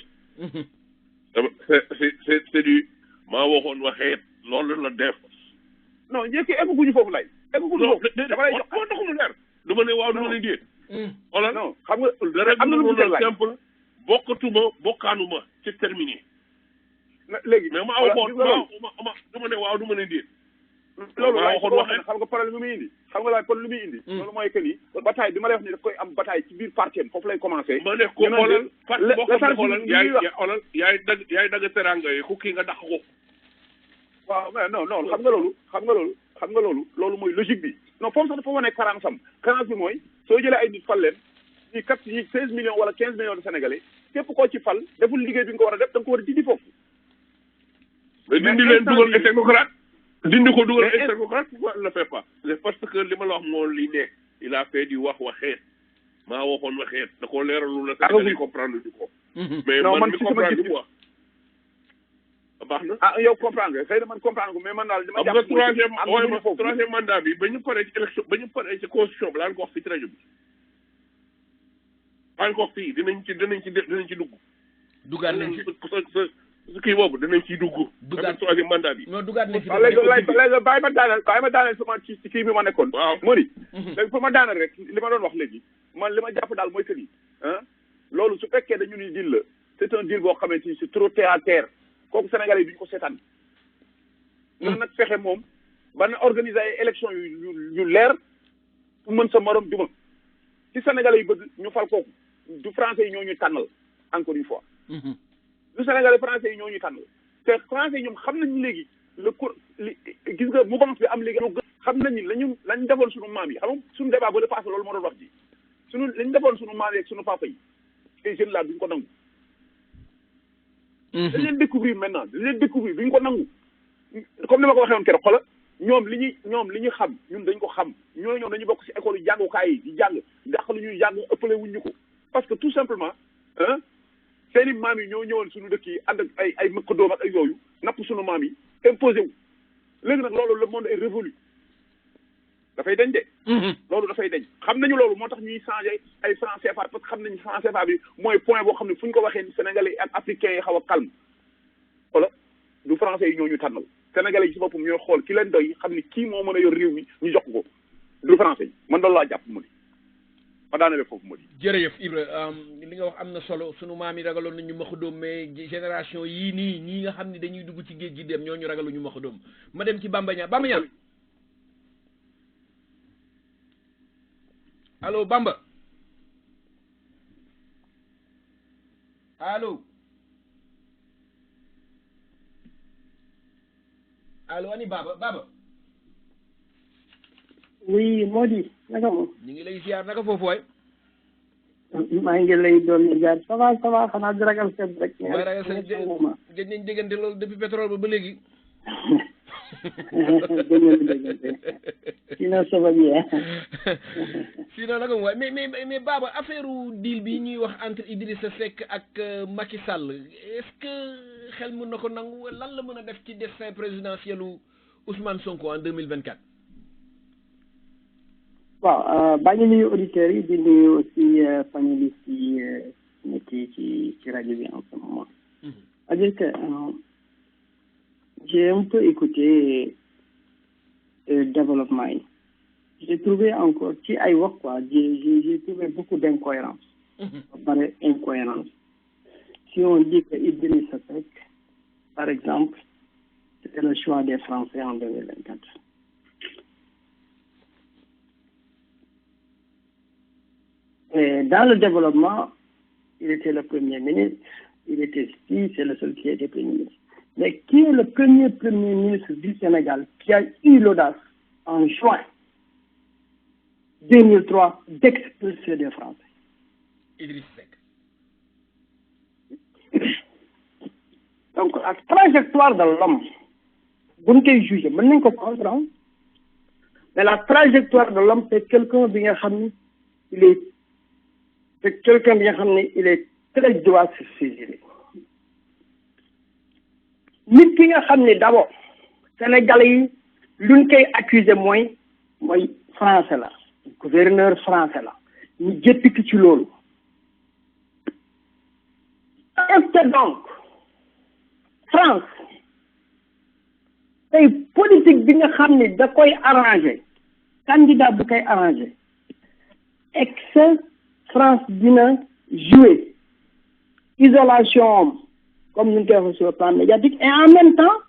c'est du maa waxoon waxeet loolu la def. non njëkk egguñu foofu lay. egguñu foofu dafa lay jox moo tax mu leer. du ma ne waaw du ma ne déet. non xam nga am na lu mu lay simple bokkaanuma c'est terminé. léegi mais ma waxoon duma ne waaw duma ne déet. loolu laay xam nga problème lu muy indi xam nga laay problème lu muy indi. loolu mooy que ni bataille bi ma lay wax ni daf koy am bataille ci biir parti am foofu lay commencé. ma ne ko xoolal parti boo xam ne xoolal yaay dagg teranga yi ku kii nga dàq ko. waaw mais non xam nga loolu mooy logique bi non foofu sax dafa wane carence bi mooy soo jëlee ay nit fal leen ñi 16 millions wala 15 millions de sénégalais képp koo ci fal deful liggéey bi nga ko war a def da nga ko war a dindi foofu. mais dindi leen dugal ay technocrate dindi ko dugal ay technocrate pourquoi il ne fait pas. c'est parce que li ma la wax moo li ne il a fait di waxeet maa waxoon waxeet da ko leeralu la sénégalais comprendre du ko. mais man mi comprendre du quoi. baax na yow comprendre nga xëy na man comprendre ko mais man daal dama jàpp troisième mandat bi ba ñu paree ci élection ba ñu paree ci constitution bi laan ko wax fi ci rajo bi laan ko wax fii dinañ ci dugg dugaat nañ ci sa kii boobu dinañ ciy dugg dugaat troisième mandat bi non dugaat nañ ci léegi bàyyi ma daaneel sama ci kii bi ma nekkoon waaw moo di léegi pour ma daaneel rek li ma doon wax léegi man li ma jàpp daal mooy que ni loolu su fekkee dañu ni deal la c'est un deal boo xamante ni c'est trop terre à terre kooku Sénégalais yi duñu ko seetaan nan nag fexe moom ba na organiser ay élection yu leer pour mën sa morom duma ci Sénégalais yi bëgg ñu fal kooku du français yi ñoo ñu tànnal encore une fois du Sénégalais français yi ñoo ñu tànnal te français yi ñoom xam nañu léegi gis nga mouvance bi am léegi xam nañu lañ defoon suñu maam yi xam nga suñu débat ba le passé loolu moo doon wax ji lañ defoon suñu maam yi ak suñu papa yi ces jeunes là duñ ko nangu dañ leen découvrir maintenant duñ ko nangu comme ni ma ko waxee woon keroog xoolal ñoom li ñu xam ñun dañ ko xam ñoom dañu bokk ci école yu jàngukaay yi di jàng dàq lu ñuy jàng ëppale wuñ ñu ko parce que tout simplement seeni maam yi ñoo ñëwoon suñu dëkk yi ànd ak ay mëkk doom ak ay yooyu napp suñu maam yi imposé wu léegi nag loolu le monde est révolu dafay dañ de loolu dafay dañ xam nañu loolu moo tax ñuy changé ay franc CFA parce que xam nañu franc CFA bi mooy point boo xam ne fu ñu ko waxee sénégalais ak africains yi xaw a calme wala du français yi ñoo ñu tànnal sénégalais yi ci boppam ñooy xool ki leen doy xam ni kii moo mën a yor réew mi ñu jox ko du français yi man loolu laa jàpp mu di ma daanale foofu mu di jërëjëf Ibra li nga wax am na solo sunu maam yi ragaloon nañu maxa doom mais génération yii nii ñii nga xam ne dañuy dugg ci géej gi dem ñooñu ragaluñu maxa doom ma dem ci Bamba Niang allo Bamba allo ani Baba oui Mody naka moom ñu ngi lay ziar naka foofu waay maa ngi lay doon ziar ça va xanaa di ragal sedd rek waaye ragal sedd gëj nañ déggante loolu depuis pétrole ba léegi sinon ça va bien sinon naka mu waay mais Baba affaire deal bi ñuy wax entre Idrissa Seck ak Macky Sall est-ce que xel mën na ko nangu lan la mën a def ci destin présidentiel u Ousmane Sonko en 2024 waaw baa ngi nuyu auditeurs yi di nuyu aussi panélistes yi nekk ci rajo bi en ce moment c'est-à-dire que j'ai un peu écouté développement yi j'ai trouvé encore ci ay wax quoi j'ai trouvé beaucoup d'incohérence pare incohérence si on dit que Idrissa Seck par exemple c'était le choix des Français en 2024 et dans le développement il était le premier ministre il était c'est le seul qui était premier ministre. Mais qui est le premier ministre du Sénégal qui a eu l'audace en juin 2003 d'expulser des Français? Idriss Seck. Donc la trajectoire de l'homme bu ñu koy juger mën nañ ko comprendre mais la trajectoire de l'homme c'est quelqu'un bi nga xam ni il est très droit sur ses idées. nit ki nga xam ne d'abord Sénégalais yi luñ koy accuser mooy français la gouverneur français la ñu jëppiki ci loolu est-ce que donc France tey politique bi nga xam ne da koy arranger candidat bu koy arranger est-ce que France dina jouer isolation comme nous l'avons sur le plan médiatique et en même temps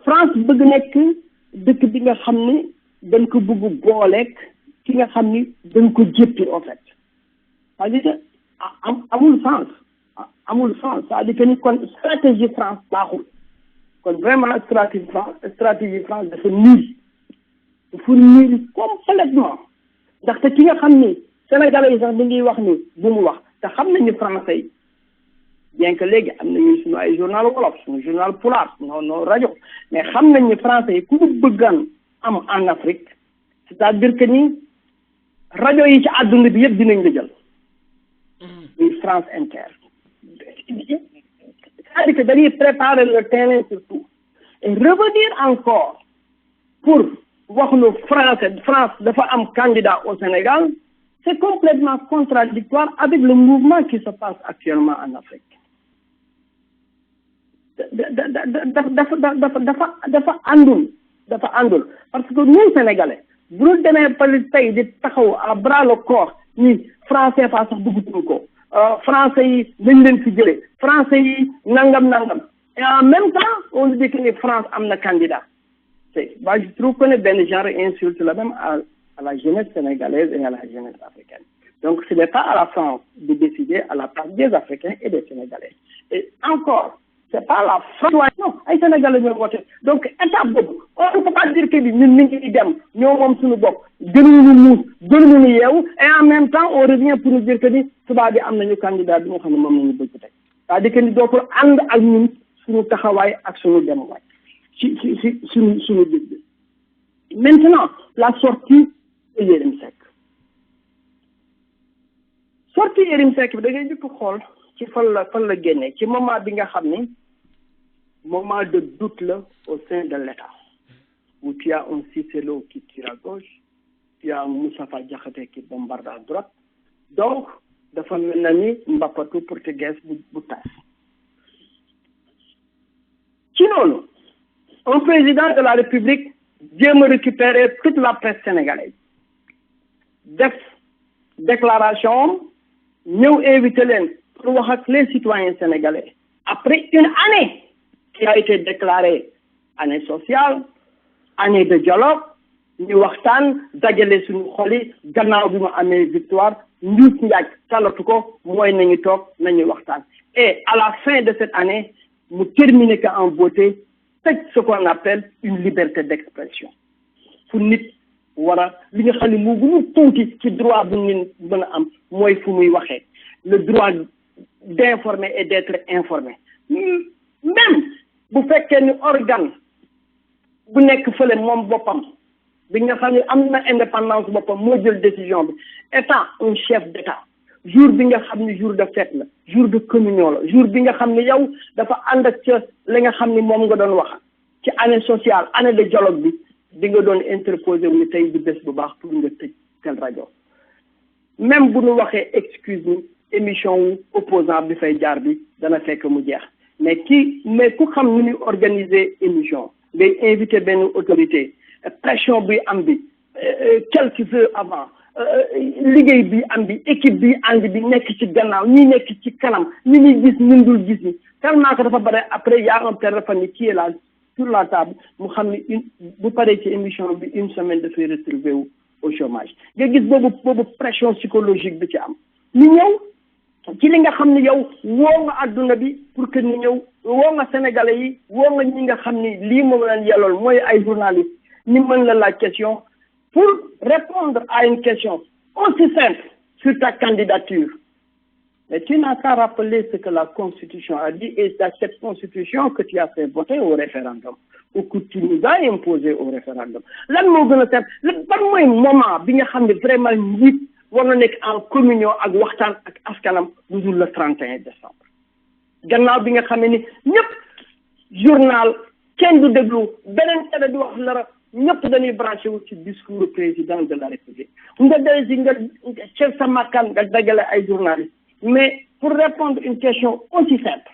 France bëgg nekk dëkk bi nga xam ni dañ ko bëgg booleeg ki nga xam ni dañ ko jéppi en fait c'est-à-dire que amul sens c'est-à-dire que ni kon stratégie France baaxul kon vraiment stratégie France dafa nuire complètement ndaxte ki nga xam ni Sénégalais yi sax dañuy wax ni bu mu wax te xam nañu français yi bien que léegi am nañu suñu ay journal wolof suñu journal pulaar no rajo mais xam nañ ni français yi ku mu bëggaan am en Afrique c'est-à-dire que ni rajo yi ci àdduna bi yëpp dinañ la jël muy France Inter c'est-à-dire que dañuy préparer le terrain surtout et revenir encore pour wax nu France dafa am candidat au Sénégal c'est complètement contradictoire avec le mouvement qui se passe actuellement en Afrique dafa àndul parce que ñun Sénégalais bu ñu demee par tey di taxaw à bras le corps ni français fa sax bëggutuñu ko français yi dañ leen fi jëlee français yi nangam et en même temps on dit que ni France am na candidat moi je trouve que benn genre insulte la même à la jeunesse sénégalaise et à la jeunesse africaine. Donc ce n'est pas à la France de décider à la place des Africains et des Sénégalais. Et encore, c'est pas la France. Non, les Sénégalais ñoo voté. Donc étape boobu on ne peut pas dire que ñun mi ngi dem ñoo moom suñu bopp gënuñu muus gënuñu yeewu et en même temps on revient pour nous dire que ni tubaab bi am nañu candidat bi nga xam ne moom nañu bëgg tey c'est-à-dire que ni dootul ànd ak ñun suñu taxawaay ak suñu demuwaay suñu dégg. Maintenant la sortie de Yérim Seck bi da ngay jëkk xool ci fan la génnee ci moment bi nga xam ni moment de doute là au sein de l'État où tu as un Cissé Lo qui tire à gauche, tu as un Moustapha Diakhaté qui bombarde à droite, donc dafa mel na ni mbappatu portugais bu tas ci noonu un président de la République jéem a récupérer toute la presse sénégalaise def déclaration ñëw invité leen pour wax ak les citoyens sénégalais après une année qui a été déclarée année sociale année de dialogue ñu waxtaan dajale suñu xol yi gannaaw bi mu amee victoire njuut njaaj talatu ko mooy nañu toog nañu waxtaan et à la fin de cette année mu terminer que en beauté c'est ce qu'on appelle une liberté d'expression fu nit war a li nga xam ne moo gën a tuuti ci droit bu nit mën a am mooy fu muy waxee le droit d'informer et d'être informé même bu fekkee ni organe bu nekk fële moom boppam bi nga xam ne am na indépendance boppam moo jël décision bi étant un chef d'État jour bi nga xam ne jour de fête la jour de communion la jour bi nga xam ne yow dafa ànd ak ca li nga xam ne moom nga doon wax ci année sociale année de dialogue bi nga doon interposer wu ni tey du bés bu baax pour nga tëj tel rajo même bu ñu waxee excuse ni émission wu opposant bi fay jaar bi dana fekk mu jeex mais ku xam nu ñuy organiser émission ngay invité benn autorité pression bi am bi quelques heures avant liggéey bi am bi équipe bi ànd bi nekk ci gannaaw ñi nekk ci kanam ñi ñuy gis ñun dul gis ni tellement que dafa bare après y a un père de famille qui est là sur la table mu xam ni bu paree ci émission bi une semaine dafay retrouver wu au chômage nga gis boobu pression psychologique bi ci am ñu ñëw ci li nga xam ne yow woo nga adduna bi pour que ñu ñëw woo nga sénégalais yi woo nga ñi nga xam ni lii moom leen yellool mooy ay journalistes ni mën la laaj question pour répondre à une question aussi simple sur ta candidature. Mais tu n'as qu'à rappeler ce que la Constitution a dit et c'est cette Constitution que tu as fait voter au référendum ou que tu nous as imposé au référendum. Lan moo gën a simple ban mooy moment bi nga xam ne vraiment njiit war na nekk en communion ak waxtaan ak askanam lu dul le 31 décembre. Gannaaw bi nga xam ne ni ñëpp journal kenn du déglu beneen télé du wax dara ñëpp dañuy branché wu ci discours président de la République nga dale ci nga cel sa makkaan nga dagale ay journalistes mais pour répondre une question aussi simple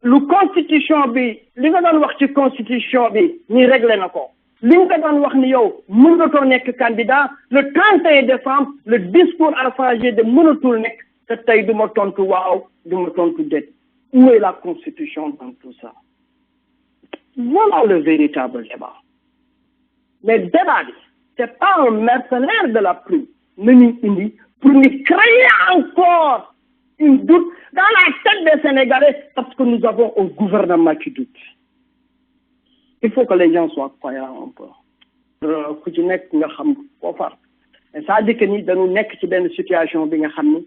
lu constitution bi li nga doon wax ci constitution bi ni réglé na ko li nga doon wax ni yow mënatoo nekk candidat le 31 décembre le discours à changer de mënatul nekk te tey du ma tontu waaw du ma tontu déet. Où est la constitution dans tout ça? Voilà le véritable débat. Mais débat, c'est pas un mercenaire de la pluie, mais nous pour nous créer encore une doute dans la tête des Sénégalais parce que nous avons un gouvernement qui doute. Il faut que les gens soient croyants un peu. Ku ci nekk nga xam koo far. Et ça dit que ni dañu nekk ci benn situation bi nga xam ni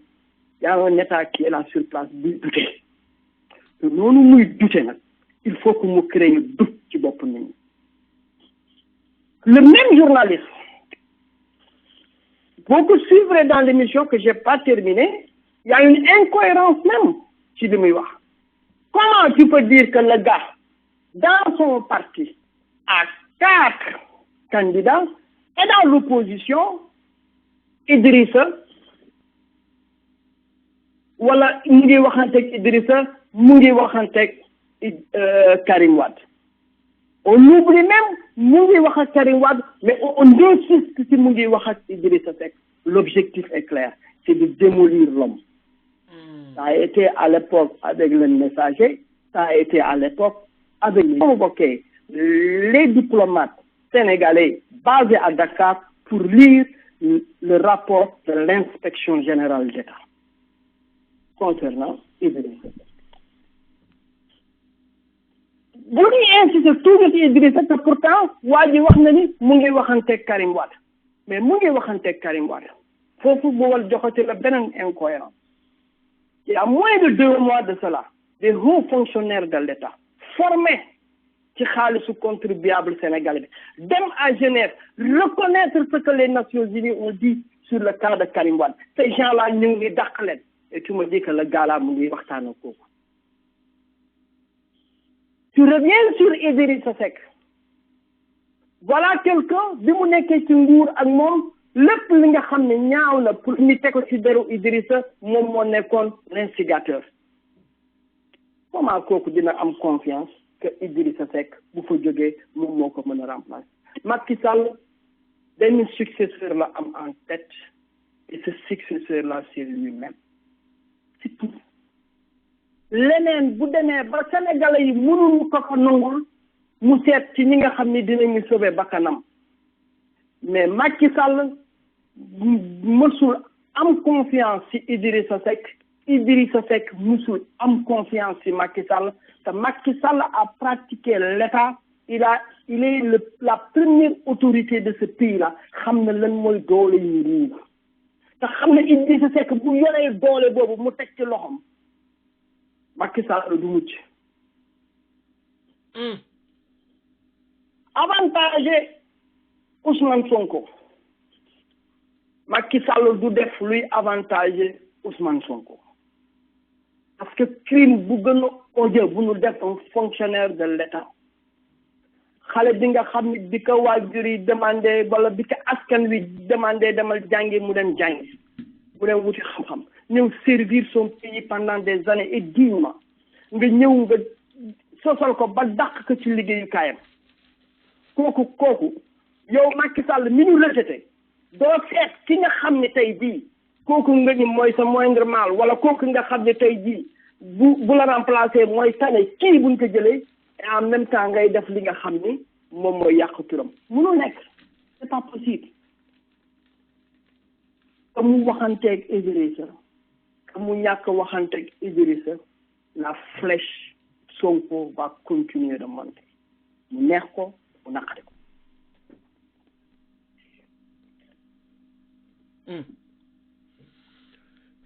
y a un état qui est là sur place buy douter. te noonu muy douter nag il faut que mu créer doute ci bopp nit ñi. Le même journaliste, vous suivrez dans l'émission que j'ai pas terminée, il y a une incohérence même chez le Miwa. Comment tu peux dire que le gars, dans son parti, a 4 candidats, et dans l'opposition, Idrissa, wala mu ngi waxanteeg Idrissa, mu ngi waxanteeg Karim Wade. On oublie même mu ngi wax ak Karim Wade, mais on insiste si mu ngi wax ak Idrissa Seck. L'objectif est clair, c'est de démolir l'homme. Ça a été à l'époque avec le messager, ça a été à l'époque avec les convoqués, les diplomates sénégalais basés à Dakar pour lire le rapport de l'inspection générale d'État concernant Idrissa Seck. bu ñuy insister toujours ci Idrissa Seck pourtant waa ji wax na ni mu ngi waxanteeg Karim Wade mais mu ngi waxanteeg Karim Wade foofu bu wal joxati la beneen incohérence. Il y a moins de 2 mois de cela, des hauts fonctionnaires de l'État formés ci xaalisu contribuable sénégalais bi dem à Genève reconnaître ce que les Nations Unies ont dit sur le cas de Karim Wade. Ces gens-là ñu ngi dàq leen et tu me dis que le gars-là mu ngi waxtaan ak kooku. Tu reviens sur Idrissa Seck. Voilà quelqu'un bi mu nekkee ci nguur ak moom lépp li nga xam ne ñaaw na pour ñu teg ko ci deru Idrissa moom moo nekkoon l'instigateur. Comment kooku dina am confiance que Idrissa Seck bu fa jógee moom moo ko mën a remplacer. Macky Sall benn successeur la am en tête et ce successeur là c'est lui-même. C'est tout. Leneen bu demee ba Sénégalais yi mënuñu ko nangul mu seet ci ñi nga xam ne dinañu sauver bakkanam mais Macky Sall mësul am confiance ci Idrissa Seck Idrissa Seck mësul am confiance ci Macky Sall te Macky Sall a pratiqué l'État il est la première autorité de ce pays là xam na lan mooy doole yu réew te xam na Idrissa Seck bu yoree doole boobu mu teg ci loxom Macky Sall du mucc. Avantage Ousmane Sonko. Macky Sall du def luy avantage Ousmane Sonko. Parce que crime bu gën a odieux bu ñu def un fonctionnaire de l'État. Xale bi nga xam ne bi ko waajur yi demandé wala bi ko askan wi demandé demal jàngi mu dem jàngi mu dem wuti xam-xam. ñëw servir son pays pendant des années et dignement nga ñëw nga sosal ko ba dàq ko ci liggéeyukaayam kooku yow Macky Sall mi ñu rejeté doo seet ki nga xam ne tey jii kooku nga ni mooy sa moindre mal wala kooku nga xam ne tey jii bu la remplacer mooy tane kii buñ ko jëlee et en même temps ngay def li nga xam ni moom mooy yàq turam mënul nekk c'est pas possible. Comme mu waxanteeg Idrissa mu ñàkk waxanteeg Idrissa la flèche Sonko va continuer de monter mu neex ko mu naqari ko.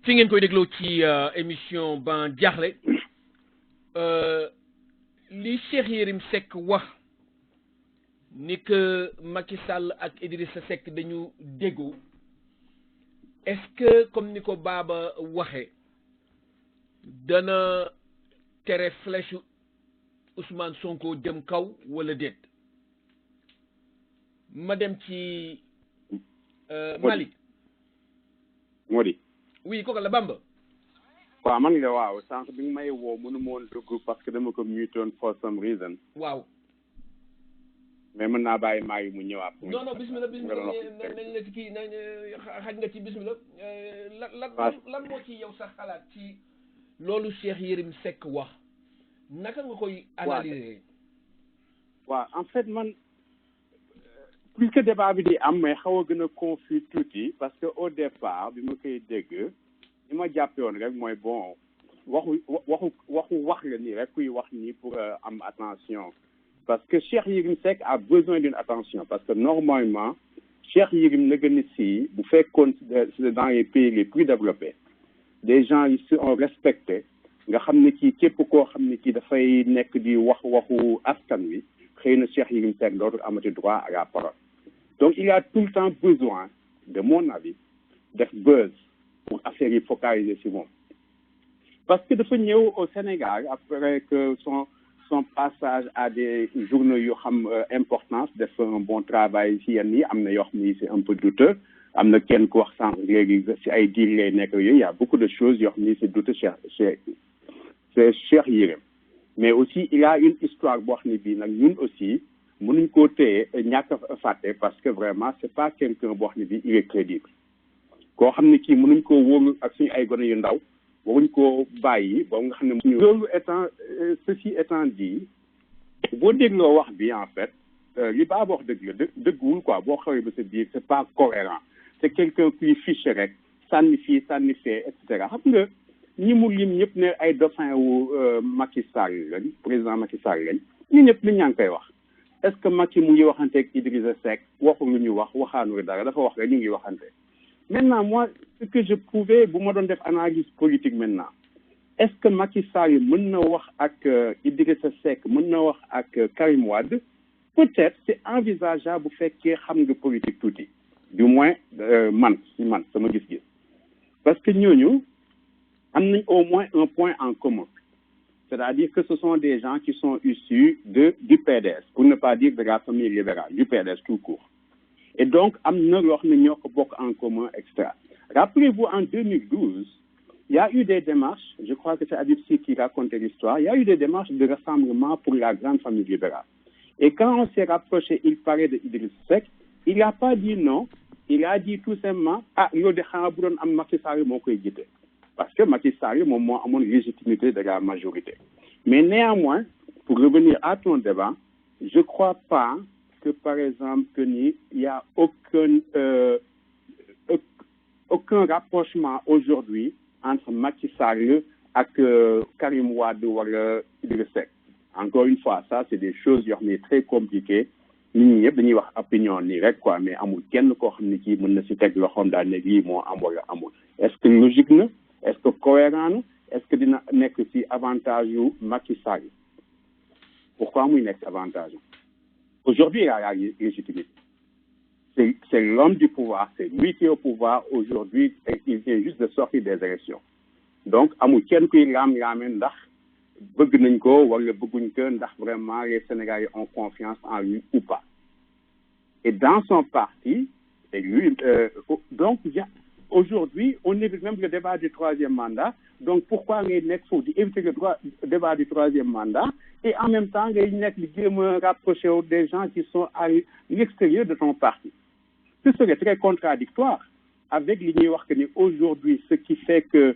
fi ngeen koy dégloo ci émission Ban Diakhli li Cheikh Yérim Seck wax ni que Macky Sall ak Idrissa Seck dañu déggoo. Est-ce que comme ni ko Baba waxe dana tere flèche Ousmane Sonko jëm kaw wala déet ma dem ci Malick Modi oui kooku la Bamba waaw man nga waaw sànq bi nga may woo mënu ma woon dugg parce que dama ko mutoon for some reason waaw mais mën naa bàyyi maa yi mu ñëwaat. non bismillah nañ la ci kii nañ xaj nga ci bismillah lan moo ci yow sax xalaat ci loolu Cheikh Yérim Seck wax naka nga koy analyser. waaw en fait man plus que débat bi di am mais xaw a gën a confus tuuti parce que au départ bi ma koy dégg li ma jàppe woon rek mooy bon wax la nii rek kuy wax nii pour am attention parce que Cheikh Yérim Seck a besoin d'une attention parce que normalement Cheikh Yérim na gën a si bu fekkoon dans les pays les plus développés des gens ils sont respectés nga xam ne kii képp koo xam ne kii dafay nekk di waxu askan wi xëy na Cheikh Yérim Seck dootul amati droit à la parole donc il a tout le temps besoin de mon avis def buzz pour affaire yi focaliser si moom parce que dafa ñëw au Sénégal après que son passage à des journaux yu xam importance def un bon travail si yenn yi am na yoo xam ni c'est un peu douteux am na kenn ku wax sànq léegi si ay diir lay nekk yooyu y a beaucoup de choses yoo xam ni c'est douteux c'est Cheikh Yérim mais aussi il a une histoire boo xam ne bii nag ñun aussi mënuñ koo téye ñàkk a fàtte parce que vraiment c'est pas quelqu'un boo xam ne bii il est crédible koo xam ne kii mënuñ koo wóolu ak suñu ay gone yu ndaw waruñ koo bàyyi ba nga xam ne loolu ceci étant dit boo dégloo wax bi en fait li baa wax dëgg la dëggwul quoi boo xawee ba sa biir c'est pas cohérent c'est quelqu'un kuy fiche rek sànni fii sànni fee et cetera xam nga ñi mu lim ñëpp ne ay dauphin wu Macky Sall lañ président Macky Sall lañ ñi ñëpp li ñaa ngi koy wax est-ce que Macky mu ngi waxanteeg Idrissa Seck waxu lu ñu wax waxaanu dara dafa wax rek ñu ngi waxante maintenant moi ce que je pouvais bu ma doon def analyse politique maintenant est-ce que Macky Sall mën na wax ak Idrissa Seck mën na wax ak Karim Wade peut-être c'est envisageable bu fekkee xam nga politique tuuti du moins man sama gis-gis parce que ñooñu am nañ au moins un point en commun c'est-à-dire que ce sont des gens qui sont issus du PDS pour ne pas dire de la famille libérale du PDS tout court et donc am na loo xam ne ñoo ko bokk en commun etc. Rappelez-vous en 2012 il y a eu des démarches je crois que c'est Habib Sy qui racontait l'histoire il y a eu des démarches de rassemblement pour la grande famille libérale et quand on s'est rapproché il parlait de Idriss Seck il n'a pas dit non il a dit tout simplement loolu de xanaa bu doon am Macky Sall moo koy jiite parce que Macky Sall moom moo amoon légitimité de la majorité mais néanmoins pour revenir à ton débat je crois pas que par exemple que ni il y a aucun rapprochement aujourd'hui entre Macky Sall ak Karim Wade wala Idriss Seck encore une fois ça c'est des choses yoo xam ne très compliquées nit ñi ñëpp dañuy wax opinion nii rek quoi mais amul kenn koo xam ne kii mën na si teg loxoom daal ne lii moo am wala amul est-ce que logique na est-ce que cohérent na est-ce que dina nekk ci avantage yu Macky Sall pourquoi muy nekk ci avantage aujourd'hui il a la légitimité c'est l'homme du pouvoir c'est lui qui est au pouvoir aujourd'hui et il vient juste de sortir des élections donc amul kenn kuy laam-laame ndax bëgg nañ ko wala bëgguñ ko ndax vraiment les Sénégalais ont confiance en lui ou pas et dans son parti et lui donc aujourd'hui on évite même le débat du troisième mandat donc pourquoi ngay nekk foofu di éviter le débat du troisième mandat et en même temps ngay nekk di jéem a rapprocher des gens qui sont à l'extérieur de ton parti ce serait très contradictoire avec li ñuy wax que ni aujourd'hui ce qui fait que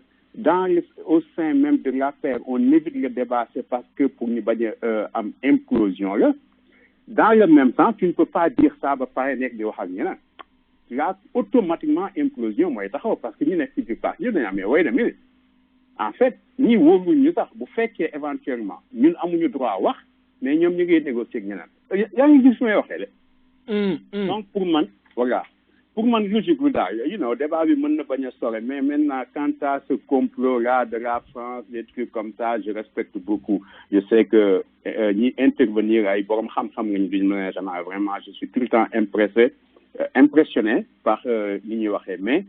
au sein même de l'affaire on évite le débat c'est parce que pour ñu bañ a am implosion là dans le même temps tu ne peux pas dire ça ba pare nekk di wax ak ñeneen là automatiquement implosion mooy taxaw parce que ñu nekk ci biir parti ñu dañu amee way na minute en fait ñii wóoruñ ñu sax bu fekkee éventuellement ñun amuñu droit wax mais ñoom ñu ngi négocier ak ñeneen yaa ngi gis may waxee de donc pour man voilà pour man logique bi daal débat bi mën na bañ a sore mais maintenant quant à ce complot là de la France des trucs comme ça je respecte beaucoup je sais que ñi intervenir ay borom xam-xam nga ñu duñ mën a vraiment je suis tout le temps impressionné par li ñuy waxee mais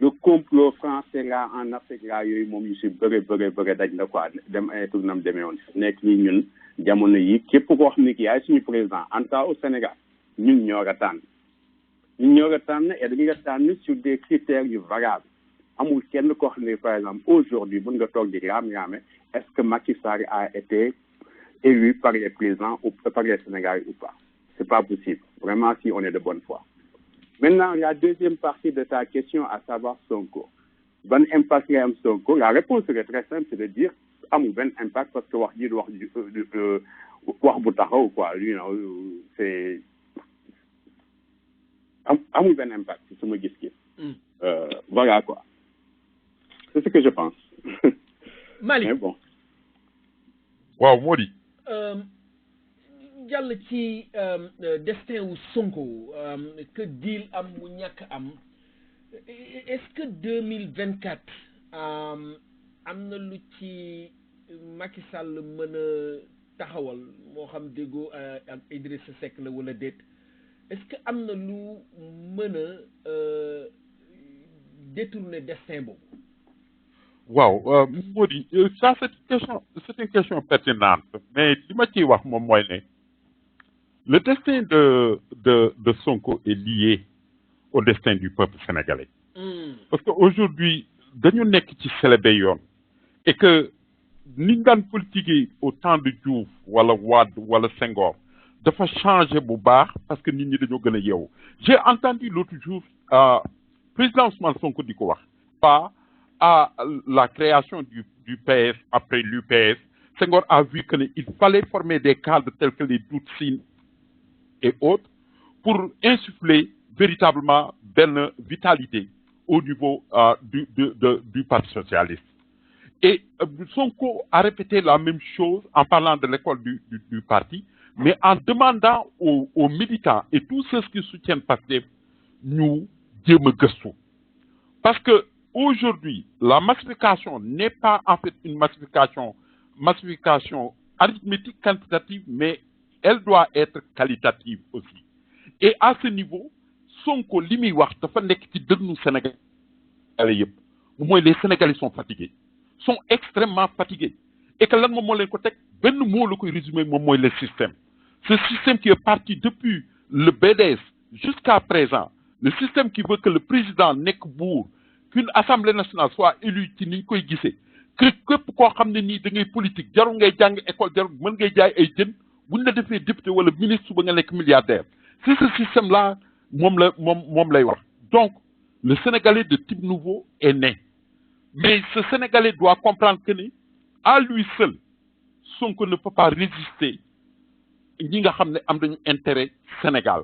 le complot français là en Afrique là yooyu moom yu si bëre daj na quoi dem ay tournam demee woon nekk nii ñun jamono yi képp koo xam ne ki yaay suñu président en tout cas au Sénégal ñun ñoo ko tànn et dañu nga tànn sur des critères yu variables amul kenn koo xam ne par exemple aujourd'hui mën nga toog di laam-laame est-ce que Macky Sall a été élu par les présidents ou par les Sénégalais ou pas c'est pas possible. Vraiment, si on est de bonne foi. Maintenant, la deuxième partie de ta question, à savoir Sonko. Bon impact ngay am Sonko, la réponse serait très simple, c'est de dire amul ben impact parce que wax bu taxaw quoi, you know, c'est amul ben impact si sama gis-gis. Voilà quoi. C'est ce que je pense. Mali. Mais bon. Waaw Modi. jàll ci destin wu Sonko que deal am mu ñàkk am est-ce que 2024 am na lu ci Macky Sall mën a taxawal moo xam déggoo ak Idrissa Seck la wala déet est-ce que am na lu mën a détourner destin boobu. Waaw Modi, ça c'est une question pertinente mais li ma ciy wax moom mooy ne le destin de Sonko est lié au destin du peuple sénégalais. Parce qu'aujourd'hui, dañu nekk ci célébé yoon et que ni ñu daan politique au temps de Diouf wala Wade wala Senghor dafa changer bu baax parce que nit ñi dañoo gën a yeewu. J'ai entendu l'autre jour président Ousmane Sonko di ko wax pas à la création du PS après l'UPS. Senghor a vu qu'il fallait former des cadres tels que les Doudou Sine et autres pour insuffler véritablement une vitalité au niveau du Parti socialiste. Et Sonko a répété la même chose en parlant de l'école du parti, mais en demandant aux militants et tous ceux qui soutiennent Pastef nous jéem a gëstu. Parce que aujourd'hui, la massification n'est pas en fait une massification arithmétique quantitative, mais elle doit être qualitative aussi. Et à ce niveau, Sonko li muy wax dafa nekk ci dënnu Sénégalais yëpp mooy les Sénégalais sont fatigués, sont extrêmement fatigués. Et que lan moom moo leen ko teg benn mot la koy résumer moom mooy le système. Ce système qui est parti depuis le BDS jusqu'à présent, le système qui veut que le président nekk buur, qu'une assemblée nationale soit élue ci ni ñu koy gisee, que képp koo xam ne nii da ngay politique jarul ngay jàng école jarul mën ngay jaay ay jën buñ la defee député wala ministre suba nga nekk milliardaire. C'est ce système-là moom lay wax. Donc le Sénégalais de type nouveau est né, mais ce Sénégalais doit comprendre que ni à lui seul Sonko ne peut pas résister ñi nga xam ne am nañu intérêt Sénégal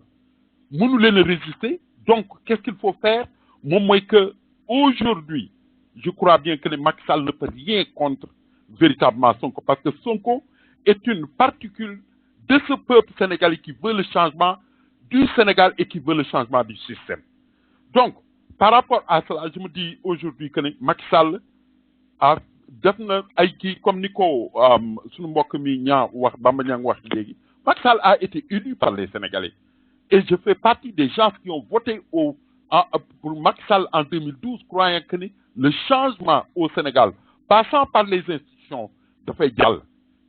mënu leen a résister. Donc qu'est-ce qu'il faut faire moom mooy que aujourd'hui je crois bien que Macky Sall ne peut rien contre véritablement Sonko, parce que Sonko est une particule de ce peuple sénégalais qui veut le changement du Sénégal et qui veut le changement du système. Donc, par rapport à cela, je me dis aujourd'hui que Macky Sall a def na ay kii comme ni ko sunu mbokk mi ñaa wax Bamba Niang wax léegi. Macky Sall a été élu par les Sénégalais. Et je fais partie des gens qui ont voté pour Macky Sall en 2012, croyant que le changement au Sénégal, passant par les institutions, dafay jàll.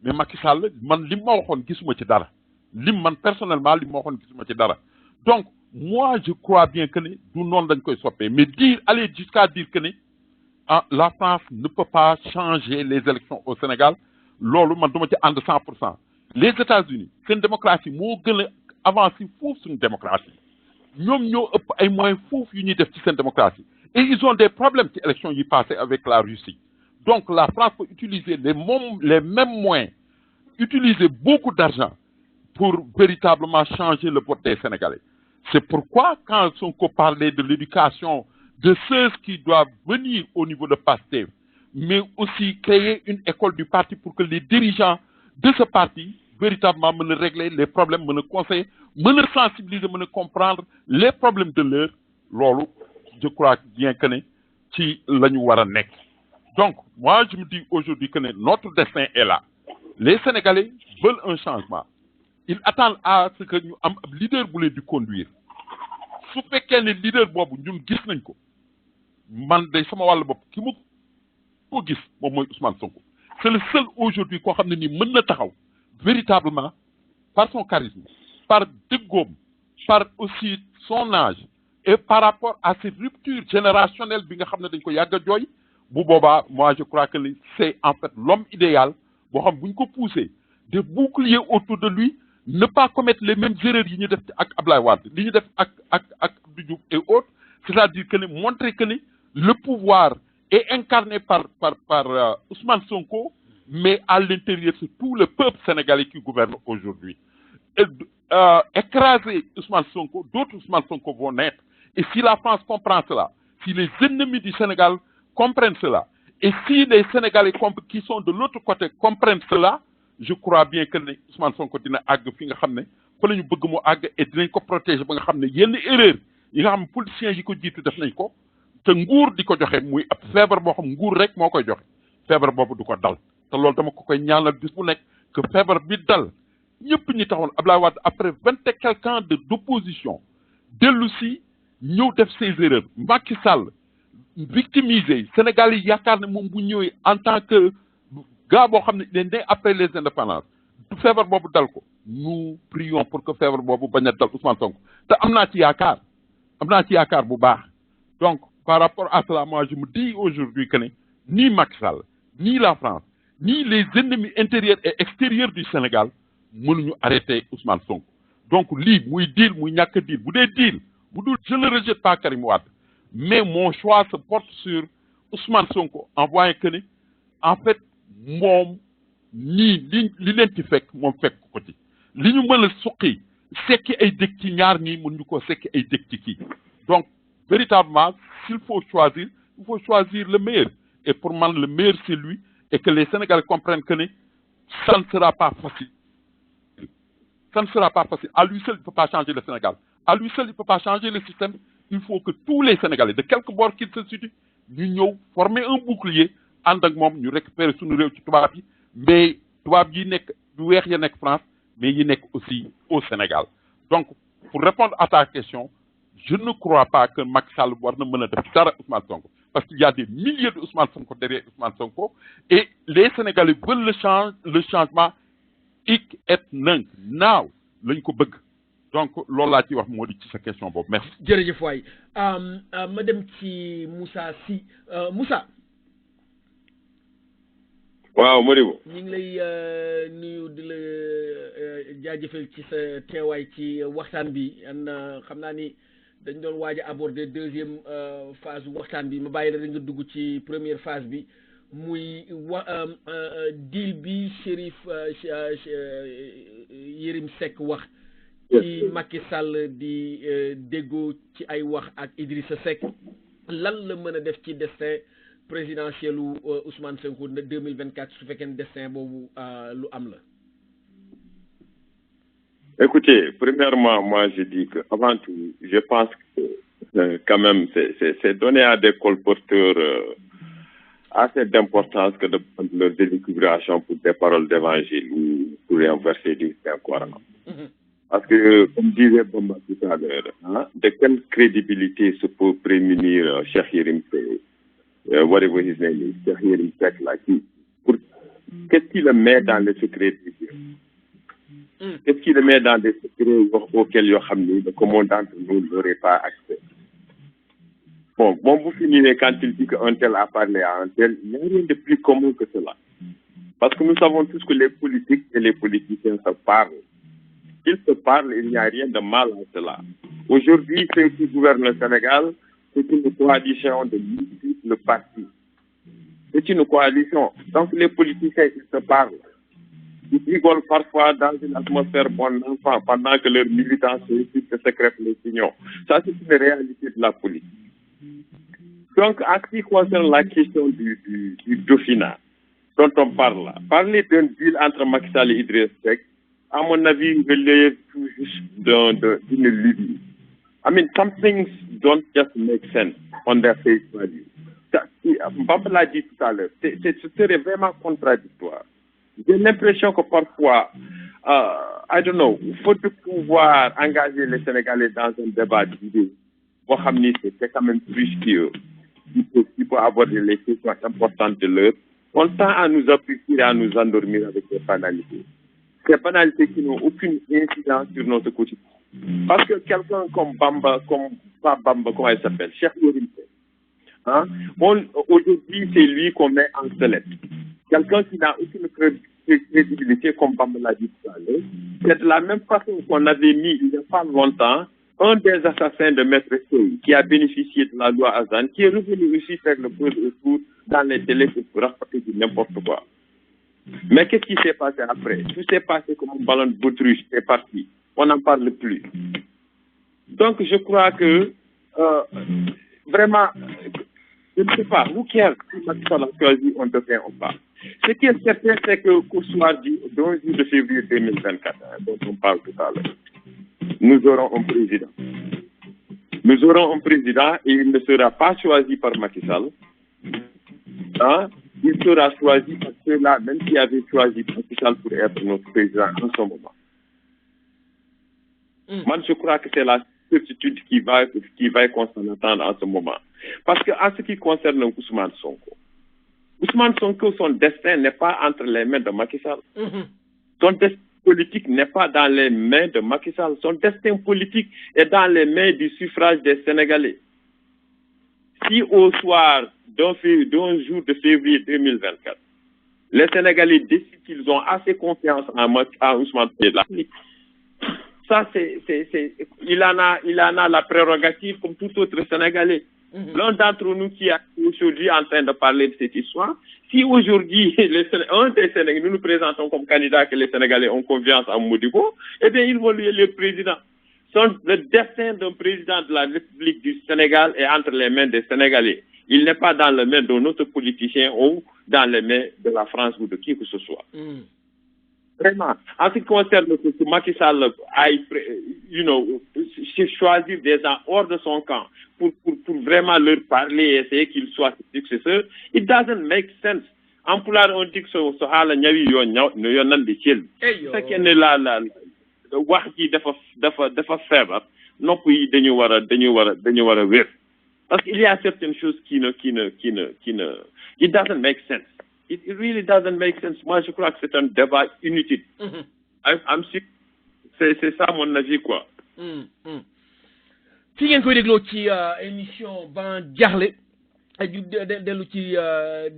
Mais Macky Sall, man li ma waxoon gisuma ci dara. Man personnellement li ma waxoon gisuma ci dara. Donc, moi je crois bien que du noonu dañ koy soppee. Mais aller jusqu'à dire que la France ne peut pas changer les élections au Sénégal, loolu man duma ci ànd 100%. Les États-Unis, c'est une démocratie moo gën a avancé foofu suñu démocratie. Ñoom ñoo ëpp ay moyens foofu yu ñuy def ci seen démocratie. Et ils ont des problèmes ci élections yi passées avec la Russie. Donc la France peut utiliser les mêmes moyens, utiliser beaucoup d'argent pour véritablement changer le vote des Sénégalais. C'est pourquoi quand Sonko parlait de l'éducation de ceux qui doivent venir au niveau de Pastef, mais aussi créer une école du parti pour que les dirigeants de ce parti véritablement menent régler les problèmes, menent conseiller, menent sensibiliser, menent comprendre les problèmes de l'heure, loolu, je crois bien que ci lañu wara nek. Donc, moi je me dis aujourd'hui que notre destin est là. Les Sénégalais veulent un changement. Ils attendent à ce que ñu am leader bu leen di conduire. Su fekkee ne leader boobu ñun gis nañ ko, man day sama wàllu bopp ki mu ko gis moom mooy Ousmane Sonko. C'est le seul aujourd'hui koo xam ne nii mën na taxaw véritablement par son charisme, par dëggoom, par aussi son âge et par rapport à cette rupture générationnelle bi nga xam ne dañ ko yàgg a jooy. Bu boobaa moi je crois que c'est en fait l'homme idéal boo xam bu ñu ko poussé de bouclier autour de lui ne pas commettre les mêmes erreurs yi ñu def ak Ablaye Wade li ñu def ak Abdou Diouf et autres, c'est-à-dire que montrer que le pouvoir est incarné par Ousmane Sonko, mais à l'intérieur c'est tout le peuple sénégalais qui gouverne aujourd'hui. Écraser Ousmane Sonko, d'autres Ousmane Sonko vont naître. Et si la France comprend cela, si les ennemis du Sénégal comprennent cela, et si les Sénégalais qui sont de l'autre côté comprennent cela, je crois bien que Ousmane Sonko dina ag fi nga xamné fa lañu bëgg mu ag et dinañ ko protéger ba nga xamné yenn erreur yi nga xam politiciens yi ko jitu def nañ ko te nguur diko joxe muy ab fièvre bo xam nguur rek mo koy joxe fièvre bobu du ko dal te loolu dama ko koy ñaanal bis bu nekk que fièvre bi dal ñepp ñi taxoon Abdoulaye Wade après 20 et quelques ans d'opposition dellu si ñëw def ses erreurs Macky Sall victimisé Sénégal yi yaakaar ne moom bu ñëwee en tant que gars boo xam ne il est né après les indépendances du feebar boobu dal ko nous prions pour que feebar boobu bañ a dal Ousmane Sonko te am naa ci yaakaar bu baax donc par rapport à cela moi je me dis aujourd'hui que ni Macky Sall ni la France ni les ennemis intérieurs et extérieurs du Sénégal mënuñu arrêter Ousmane Sonko donc lii muy deal muy ñàkk a deal bu dee deal bu dul je ne rejette pas Karim Wade mais mon choix se porte sur Ousmane Sonko en voyant que en fait moom ñii li leen ci fekk moom fekk ko ci li ñu mën a suqi sekki ay dëkk ci ñaar ñii mën ñu ko sekki ay dëkk ci kii donc véritablement s'il faut choisir il faut choisir le meilleur et pour moi le meilleur c'est lui et que les Sénégalais comprennent que ça ne sera pas facile à lui seul il ne peut pas changer le Sénégal à lui seul il ne peut pas changer le système il faut que tous les Sénégalais de quelque bord qu'ils se situent ñu ñëw former un bouclier ànd ak moom ñu récupérer suñu réew ci tubaab yi mais tubaab yi nekk du weex ya nekk France mais yi nekk aussi au Sénégal donc pour répondre à ta question je ne crois pas que Macky Sall war na mën a def dara Ousmane Sonko parce qu'il y a des milliers de Ousmane Sonko derrière Ousmane Sonko et les Sénégalais veulent le changement ik et nang naaw lañ ko bëgg donc loolu laa ci wax moo di ci sa question boobu merci. jërëjëf waay ma dem ci Moussa Sy Moussa. waaw Modibo. ñu ngi lay nuyu di la jaajëfal ci sa teewaay ci waxtaan bi xam naa ni dañ doon waaj a aborder deuxième phase waxtaan bi ma bàyyi la nga dugg ci première phase bi muy deal bi Chérif Yérim Seck wax ci Macky Sall di déggoo ci ay wax ak Idrissa Seck lan la mën a def ci destin présidentiel Ousmane Sonko 2024 su fekkee destin boobu lu am la. Écoutez, premièrement, moi je dis que avant tout, je pense que quand même c'est donné à des colporteurs assez d'importance que de prendre leur défiguration pour des paroles d'évangile ou pour renverser du Saint-Coran. Parce que, comme disait Bamba tout à l'heure, hein, de quelle crédibilité se peut prémunir Cheikh Yérim whatever his name is, Cheikh Yérim Seck là, qu'est-ce qui le met dans le secret des Dieu? Qu'est-ce qui le met dans des secrets auxquels le commandant d'entre nous n'aurait pas accès? Bon, vous finirez quand il dit qu'un tel a parlé à un tel, il n'y a rien de plus commun que cela. Parce que nous savons tous que les politiques et les politiciens se parlent. Ils se parlent, il n'y a rien de mal à cela. Aujourd'hui, ceux qui gouvernent le Sénégal, c'est une coalition de multiples partis. C'est une coalition. Donc les politiciens, ils se parlent. Ils rigolent parfois dans une atmosphère bon enfant pendant que leurs militants se sécrètent les signaux. Ça, c'est une réalité de la politique. Donc, en ce qui concerne la question du Dauphinat, dont on parle là, parler d'un deal entre Macky Sall et Idriss Seck, à mon avis, relève tout juste d'une lubie. I mean, some things don't just make sense on their face value. Bamba l'a dit tout à l'heure, ce serait vraiment contradictoire. J'ai l'impression que parfois, I don't know, il faut pouvoir engager les Sénégalais dans un débat d'idées. C'est quand même plus qu'eux. Il faut aborder les questions importantes de l'heure. On tend à nous appliquer et à nous endormir avec des banalités. Ces banalités qui n'ont aucune incidence sur notre quotidien. Parce que quelqu'un comme Bamba, comment elle s'appelle, Cheikh Yérim Seck, hein? Aujourd'hui, c'est lui qu'on met en sellette. Quelqu'un qui n'a aucune crédibilité, comme Bamba l'a dit tout à l'heure. C'est de la même façon qu'on avait mis, il n'y a pas longtemps, un des assassins de Maître Sey, qui a bénéficié de la loi Azan, qui est revenu aussi faire le buzz autour dans les télés pour raconter du n'importe quoi. Mais qu'est-ce qui s'est passé après? Tout s'est passé comme un ballon de baudruche, c'est parti. On n'en parle plus. Donc, je crois que, vraiment, je ne sais pas, vous qui avez choisi, on devrait ou pas. Ce qui est certain, c'est qu'au soir du 12 de février 2024, dont on parle tout à l'heure, nous aurons un président. Nous aurons un président et il ne sera pas choisi par Macky Sall. Hein? Il sera choisi par ceux-là, même qui avaient choisi Macky Sall pour être notre président en ce moment. Moi, je crois que c'est la certitude qui va qu'on s'en attendre en ce moment. Parce que en ce qui concerne Ousmane Sonko, son destin n'est pas entre les mains de Macky Sall. Son destin politique n'est pas dans les mains de Macky Sall. Son destin politique est dans les mains du suffrage des Sénégalais. Si au soir d'un jour de février 2024, les Sénégalais décident qu'ils ont assez confiance en Ousmane Sonko, ça, il en a la prérogative comme tout autre Sénégalais. L'un d'entre nous qui est aujourd'hui en train de parler de cette histoire, si aujourd'hui, un des Sénégalais, nous présentons comme candidat que les Sénégalais ont confiance en Modibo, eh bien, ils vont lui élire président. Le destin d'un président de la République du Sénégal est entre les mains des Sénégalais. Il n'est pas dans les mains d'un autre politicien ou dans les mains de la France ou de qui que ce soit. Vraiment, en ce qui concerne que Macky Sall aille, choisir des gens hors de son camp pour vraiment leur parler et essayer qu'ils soient successeurs, it doesn't make sense. En pulaar on dit que so hala ñawi yo nande ciel. C'est que la wax ji dafa feebar, nopp yi dañu wara wér. Parce qu'il y a certaines choses qui ne it doesn't make sense. It really doesn't make sense. Moi, je crois que c'est un débat inutile. I'm sick. C'est ça mon avis, quoi. fi ngeen koy dégloo ci émission Ban Diakhté ju dellu ci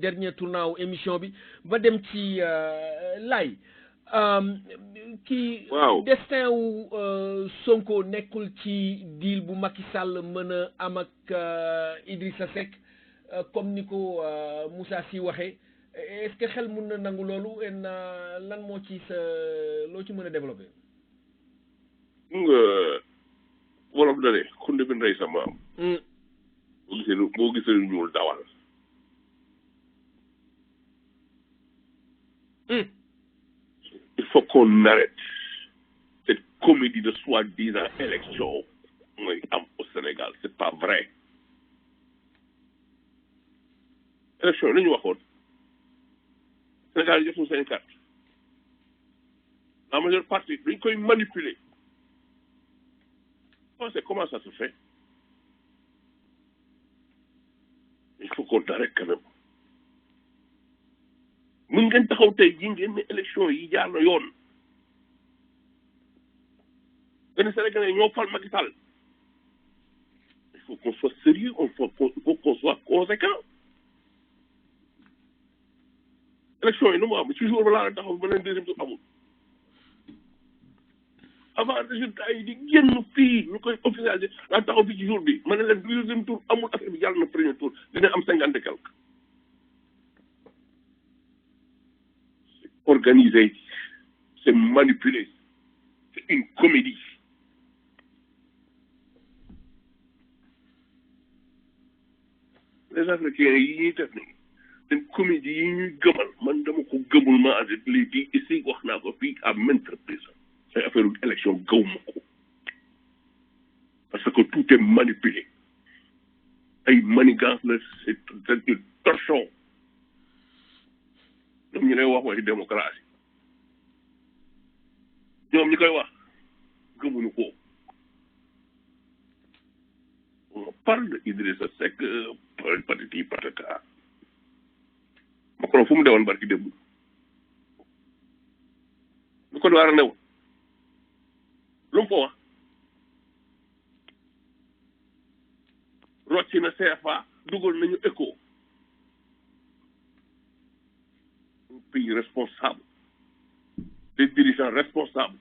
dernier tournant émission bi ba dem ci lay kii destin wu Sonko nekkul ci deal bu Macky Sall mën a am ak Idrissa Seck comme ni ko Moussa Sy waxee. Est-ce que xel mun na nangu loolu en lan moo ci loo ci mën a développer. wolof da ne xunde bi ndey sa maam. boo gisee lu ñuul dawal. Il faut qu'on arrête cette comédie de soi-disant élection mooy am au Sénégal. C'est pas vrai. élection li ñu waxoon. Sénégal jotul seen carte. La majeure partie dañ koy manipuler. Comment ça se fait? Il faut qu'on arrête quand même. Mën ngeen taxaw tey jii ngeen ne élection yi jaar na yoon. benn Sénégalais ñoo fal Macky Sall. Il faut qu'on soit sérieux, il faut qu'on soit conséquent. élection yi nu mu am ci jour ba laa taxaw ba leen deuxième tour amul. avant résultat yi di génn fii ñu koy officialisé daa taxaw fii ci jour bi ma ne leen deuxième tour amul affaire bi yàlla na premier tour dina am 50 et quelque. C'est organisé, c'est manipulé, c'est une comédie. Les Africains yi ñuy def nii seen comédie yi ñuy gëmal man dama ko gëmul ma avec léegi ici wax naa ko fii à maintes reprises. C'est affaire d'élection gawma ko parce que tout est manipulé ay manigance la c'est une torchon ñoom ñu lay wax waxi démocratie ñoom ñi koy wax gëmuñu ko. On parle de Idrissa Seck patati patata Macron fu mu dewoon barki démb lu ko war a newoon lu mu ko wax rocci na CFA dugal nañu ECO un pays responsable des dirigeants responsables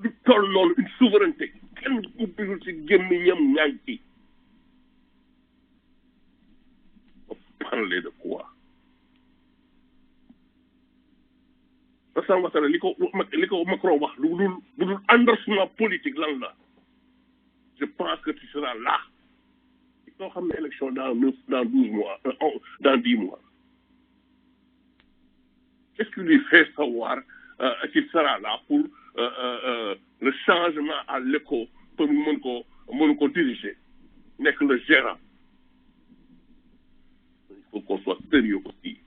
du toll noonu une souveraineté kenn ubbiwul ci gémmiñam ñaan ci parler de quoi Alassane Ouattara li ko Macron wax lu dul endorsement politique lan la je pense que tu seras là soo xam ne élection dans 12 mois dans 10 mois qu'est-ce qui lui fait savoir qu'il sera là pour le changement à l'écho pour mën ko diriger nekk le gérant il faut qu'on soit sérieux aussi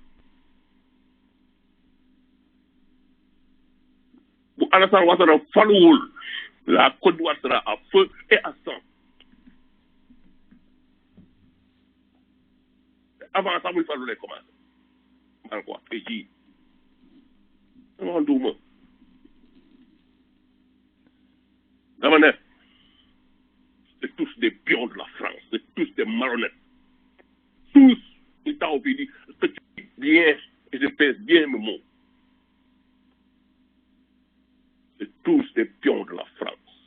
bu Alassane Ouattara faluwul la Côte d'Ivoire sera à feu et à sang avant ça muy falu lay commencé maa ko wax tey jii dama ne c'est tous des pions de la France c'est tous des marionnettes tous ñu taxaw fii di xëcc bien et je pèse bien mes mots c'est tous des pions de la France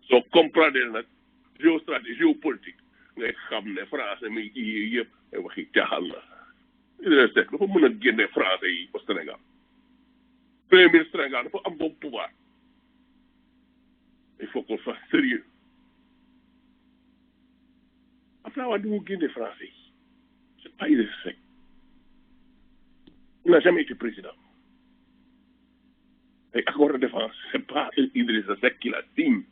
soo comprendre nag géostratégie géopolitique ngay xam ne français mi yi yëpp ay waxi caaxaan la Idrissa Seck dafa mën a génne français yi au Sénégal premier ministre Sénégal dafa am boobu pouvoir il faut qu'on soit sérieux Abdoulaye Wade mu génne français yi c'est pas Idrissa Seck il n'a jamais été président et accord de défense c'est pas Idrissa Seck qui la signe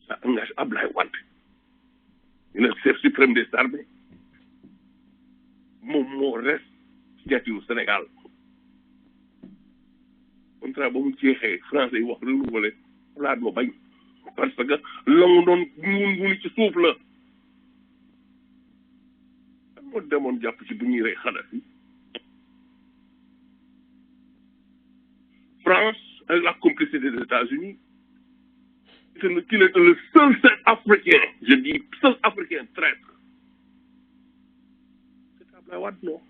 ça engage Abdoulaye Wade il est le chef suprême des armées moom moo reste signature Sénégal contrat ba mu jeexee français yi wax renouvelé laat ma bañ parce que la mu doon ngun ci suuf la kan moo demoon jàpp ci bu ñuy rey Kadhafi France avec la complicité des États-Unis qu'il est le seul africain, je dis seul africain traître. C'est Abdoulaye Wade, non.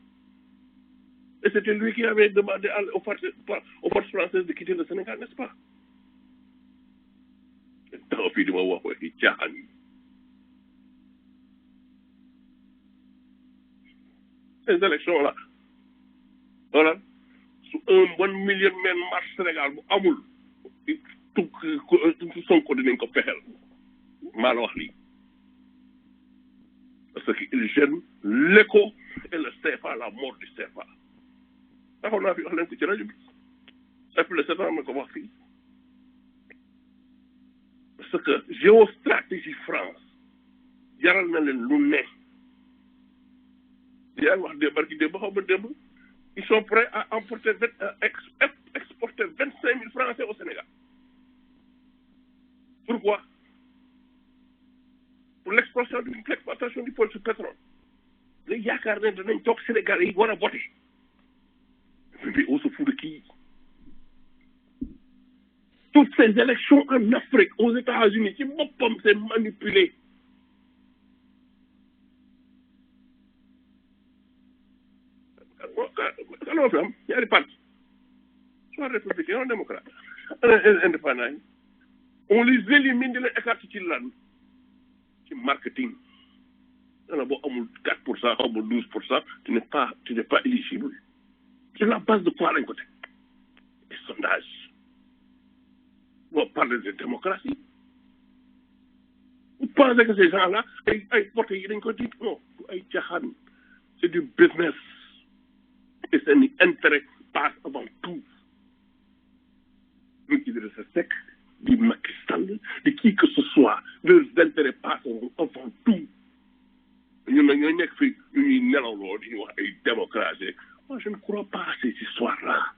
Et c'était lui qui avait demandé aux forces françaises de quitter le Sénégal, n'est-ce pas? Ces élections-là, voilà, sous 1 million de marche Sénégal, amul. tout Sonko dinañ ko fexel maa la wax lii parce que il gêne l'écho et le CFA la mort du CFA taxaw naa fi wax leen ko ci rajo bi ça fait le 7 ans ma ko wax fii parce que géostratégie France jaral na leen lu ne yaa ngi wax de barki démb xaw ma démb ils sont prêts à emporter exporter 25 000 Français au Sénégal. Pourquoi? Pour l'exploitation du pétrole. Les yaakaar ne danañ toog Sénégal yi war a voter. Mais on se fout de qui? Toutes ces élections en Afrique, aux États-Unis, ci boppam c'est manipulé. Alors, il y a des partis, soit républicains, soit démocrates, indépendants. On les élimine de l'écart ci lan ci marketing. Alors, bon, 4%, 12%, tu n'es pas éligible. Sur la base de quoi, d'un côté? Des sondages. On parle de démocratie. Vous pensez que ces gens-là, ils portent d'un côté? Non, c'est du business. Et c'est un intérêt passe avant tout. Nous qui Idrissa Seck, du Macky Sall, de qui que ce soit, leurs intérêts passent avant tout. Nous n'avons pas fait une démocratie. Moi, je ne crois pas à ces histoires-là.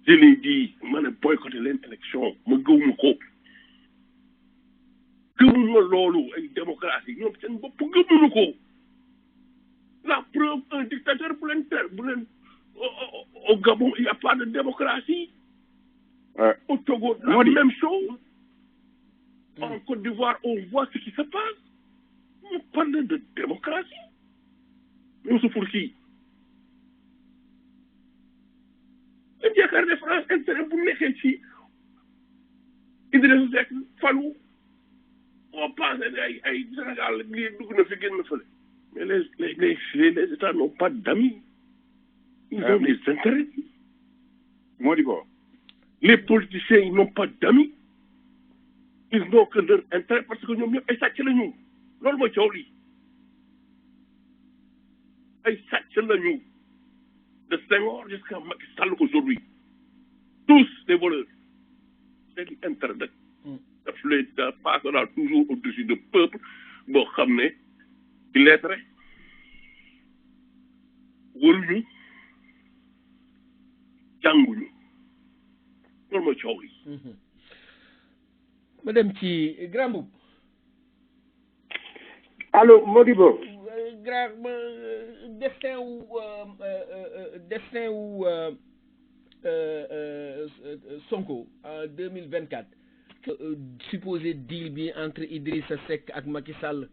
Je l'ai dit, je vais boycotter l'élection. Je vais une démocratie. La preuve, un dictateur au Gabon, il n'y a pas de démocratie. Au Togo, la même chose. En Côte d'Ivoire, on voit ce qui se passe. On parle de démocratie. même su pour kii dañ yaakaar ne France intérêt bu nekkee ci Idrissa Seck falu on pense ay Sénégal lii dugg na fi génn fële mais les États n'ont pas d'amis ils ont des intérêts Modibo les politiciens ils n'ont pas d'amis ils n'ont que leur intérêt parce que ñoom ñëpp ay sàcc la ñu loolu mooy coow lii ay sàcc la ñu de Senghor jusqu'à Macky Sall aujourd'hui tous des voleurs c'est l'intérêt nag daf les passera toujours au-dessus de peuple boo xam ne illettré wëruñu jànguñu loolu mooy coow yi ma dem ci Grand Mboup allo Modibo grand destin wu Sonko en 2024 supposé deal bi entre Idrissa Seck ak Macky Sall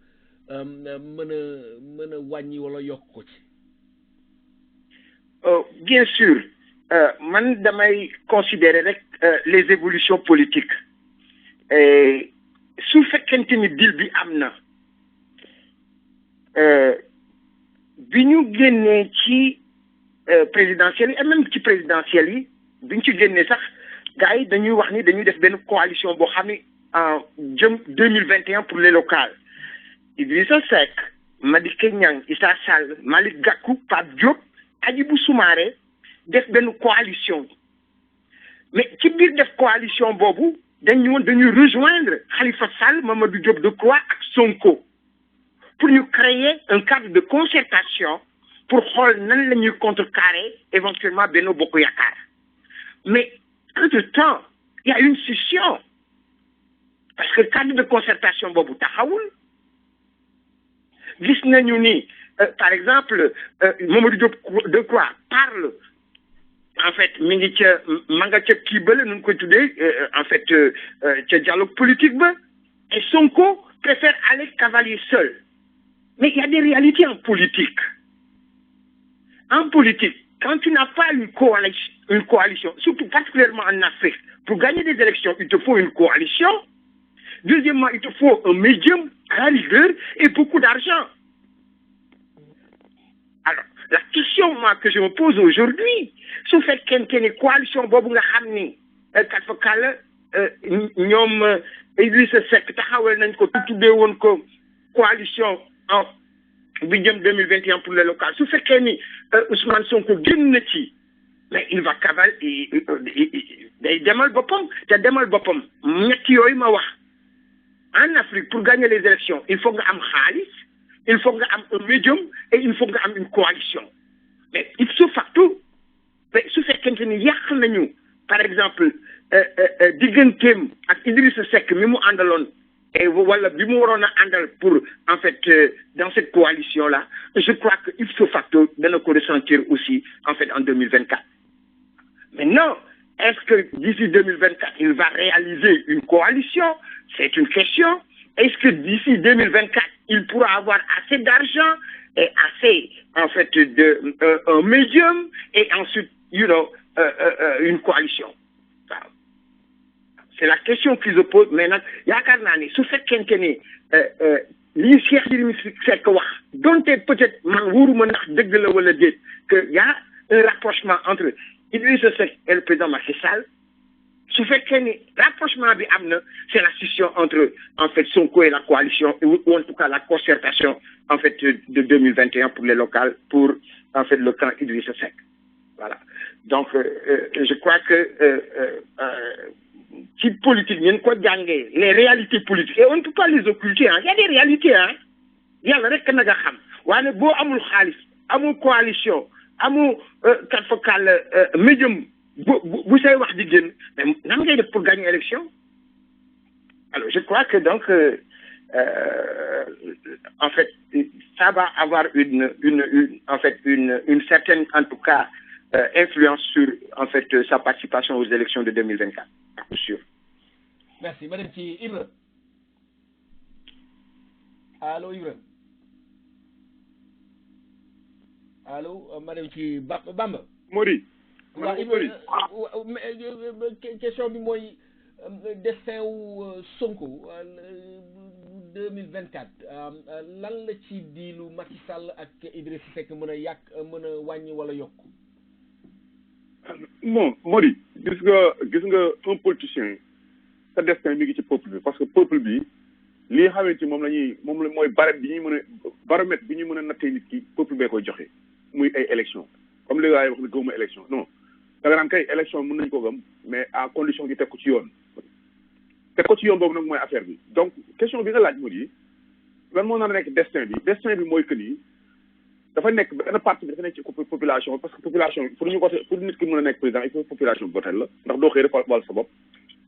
mën a wàññi wala yokk ko ci bien sûr man damay considérer rek les évolutions politiques su fekkente ni deal bi am na bi ñu génnee ci présidentielles yi et même ci présidentielles yi bi ñu ci génnee sax gars yi dañuy wax ni dañuy def benn coalition boo xam ni jëm 2021 pour les locales Idrissa Seck Madické Niang Issa Sall Malick Gakou Pape Diop Hadjibou Soumaré def benn coalition mais ci biir def coalition boobu dañuy rejoindre Khalifa Sall Mamadou Diop Decroix ak Sonko pour ñu créer un cadre de concertation pour xool nan la ñuy contrecarrer éventuellement Benno Bokk Yaakaar mais entre-temps il y a une scission parce que cadre de concertation boobu taxawul gis nañu ni par exemple Mamadou Diop Decroix parle en fait mi ngi ca ma nga ca kii bële nu ñu koy tuddee en fait ca dialogue politique ba et Sonko préfère aller cavalier seul mais il y a des réalités en politique quand tu n'as pas une coalition surtout particulièrement en Afrique pour gagner des élections il te faut une coalition deuxièmement il te faut un médium à la rigueur et beaucoup d'argent alors la question moi que je me pose aujourd'hui su fekkente ni coalition boobu nga xam ni kat fa kàll ñoom Idrissa Seck taxawal nañ ko tuddee woon ko coalition en bi jëm 2021 pour les locales su fekkee ni Ousmane Sonko génn na ci mais il va cavaler day demal boppam te demal boppam ñett yooyu ma wax en Afrique pour gagner les élections il faut nga am xaalis il faut nga am un médium et il faut nga am une coalition mais ipso facto mais su fekkente ni yàq nañu par exemple digganteem ak Idrissa Seck mi mu àndaloon et wala bi mu waroon a àndal pour en fait dans cette coalition là je crois que ipso facto dana ko ressentir aussi en fait en 2024 maintenant est-ce que d'ici 2024 il va réaliser une coalition c'est une question est-ce que d'ici 2024 il pourra avoir assez d'argent et assez en fait de un médium et ensuite une coalition waaw c'est la question qu'ils se posent mais nag yaakaar naa ni su fekkente ni lii Cheikh Yérim Seck wax donte peut-être man wóoruma ndax dëgg la wala déet que y a un rapprochement entre Idrissa Seck et le président Macky Sall su fekkee ni rapprochement bi am na c'est la scission entre en fait Sonko et la coalition ou en tout cas la concertation en fait de 2021 pour les locales pour en fait le camp Idrissa Seck voilà donc je crois que ci politique ñu ko jàngee les réalités politiques et on ne peut pas les occulter il y a des réalités yàlla rek na nga xam waaye boo amul xaalis amul coalition amul kat fa kàll médium bu say wax di génn mais nan ngay def pour gagner élection alors je crois que donc en fait ça va avoir une certaine en tout cas influence sur en fait sa participation aux élections de 2024 à coup sûr. Merci madame ci Ibra allo Ibra allo ma dem ci Bamba. Mody. waaw question bi mooy destin wu Sonko 2024 lan la ci diilu Macky Sall ak Idrissa Seck mën a wàññi wala yokk. bon Mody gis nga un politicien sa destin mi ngi ci peuple bi parce que peuple bi li nga xamante moom la mooy baromètre bi ñuy mën a nattee nit ki peuple bee koy joxe muy ay élection comme li nga wax ne gëwuma élection non da nga naan kay élection mën nañu ko gëm mais à condition ñu teg ko ci yoon boobu nag mooy affaire bi donc question bi nga laaj Mody lan moo nar a nekk destin bi mooy que ni dafa nekk benn partie bi dafa nekk ci population parce que population pour nit ki mën a nekk président il faut population bi votel la ndax doo xëy rek wàll sa bopp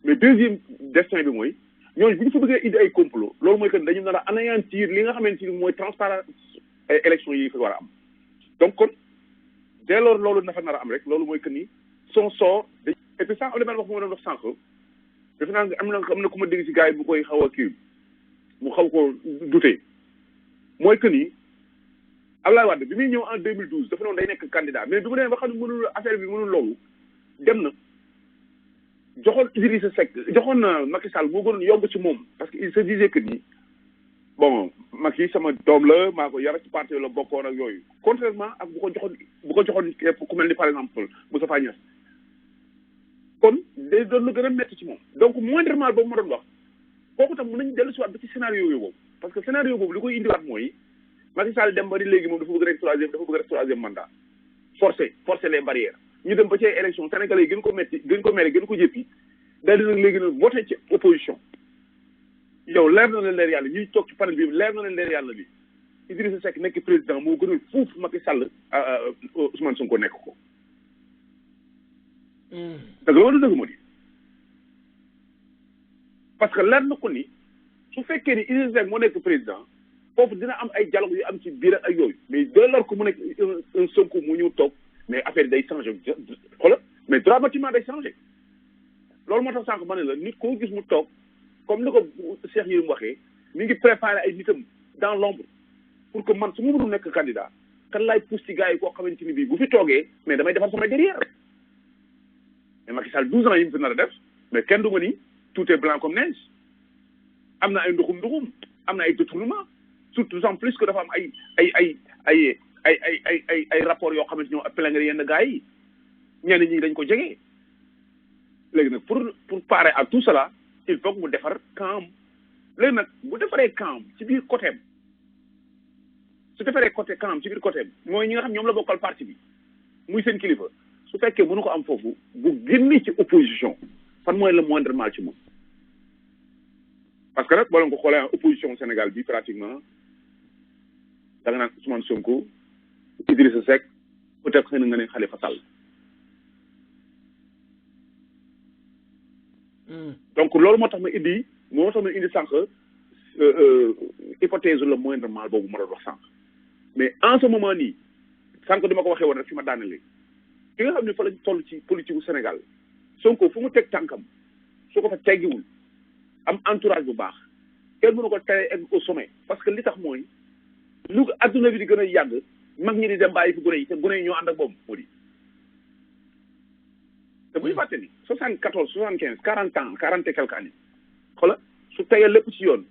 mais deuxième destin bi mooy ñooñu bu ñu fa bëggee indi ay complot loolu mooy que dañu nar a anéantir li nga xamante ni mooy transparence ay élections yi fa war a am donc kon dès lors loolu dafa nar a am rek loolu mooy que ni son sort et puis sànq am na benn wax bu ma doon wax sànq defe naa am na ku ma dégg ci gars yi bu koy xaw a kii mu xaw ko douter mooy que ni Abdoulaye Wade bi muy ñëw en 2012 dafa noonu day nekk candidat mais bi mu demee ba xam ne mënul affaire bi mënul loolu dem na joxoon Idrissa Seck joxoon na Macky Sall moo gënoon yomb ci moom parce que il se disait que ni bon Macky sama doom la maa ko yar ci parti la bokkoon ak yooyu contrairement ak bu ko joxoon ku mel ni par exemple Moustapha Niasse kon day doon lu gën a métti ci moom donc moindrement boobu ma doon wax kooku tam mën nañu dellu si waat ba ci scénario yooyu boobu parce que scénario boobu li koy indiwaat mooy Macky Sall dem ba di léegi moom dafa bëgg rek troisième mandat forcer les barrières ñu dem ba ci élection sénégalais yi gën ko mere gën ko jéppi daal di nag léegi nag voté ci opposition yow leer na leen leer yàlla ñuy toog ci panel bi leer na leen leer yàlla li Idrissa Seck nekk président moo gënal fuuf Macky Sall Ousmane Sonko nekk ko dëgg la wala dëgg moo di parce que leer na ko ni su fekkee ni Idrissa Seck moo nekk président foofu dina am ay dialogue yu am ci biir ak yooyu mais dès lors que mu nekk un Sonko mu ñëw toog mais affaire day changé xoolal mais dramatiquement day changé loolu moo tax sànq ma ne la nit koo gis mu toog comme ni ko Cheikh Yérim waxee mi ngi préparé ay nitam dans l'ombre pour que man su ma mënul nekk candidat kan laay pousse ci gars yi koo xamante ni bii bu fi toogee mais damay defar sama derrière mais Macky Sall 12 ans yi mu fi nar a def mais kenn du ma ni tout est blanc comme neige am na ay nduxum am na ay détournement surtout en plus que dafa am ay rapport yoo xamante ñoo appelé yenn gars yi ñenn ñi dañ ko jege léegi nag pour parer à tout cela il faut que mu defar camp léegi nag bu defaree camp ci biir côté am su defaree camp ci biir côté am mooy ñi nga xam ñoom la bokkal parti bi muy seen kilifa su fekkee mënu ko am foofu bu génne ci opposition fan mooy le moindre mal ci moom parce que nag boo leen ko xoolee opposition Sénégal bi pratiquement da nga naan Ousmane Sonko Idrissa Seck peut-être xëy na nga ne Khalifa Sall donc loolu moo tax ma indi sànq hypothèse le moindre mal boobu ma doon wax sànq mais en ce moment nii sànq dama ko waxee woon rek fi ma daanale ki nga xam ne fa lañ toll ci politique u Sénégal Sonko fu mu teg tànkam su ko fa teggiwul am entourage bu baax kenn mënu ko tere egg au sommet parce que li tax mooy lu adduna bi di gën a yàgg mag ñi di dem bàyyi fi gune yi te gune yi ñoo ànd ak boobu moo di te bu ñu fàtte ni 74 75 40 ans 40 et quelques années xoola su tegee lépp ci yoon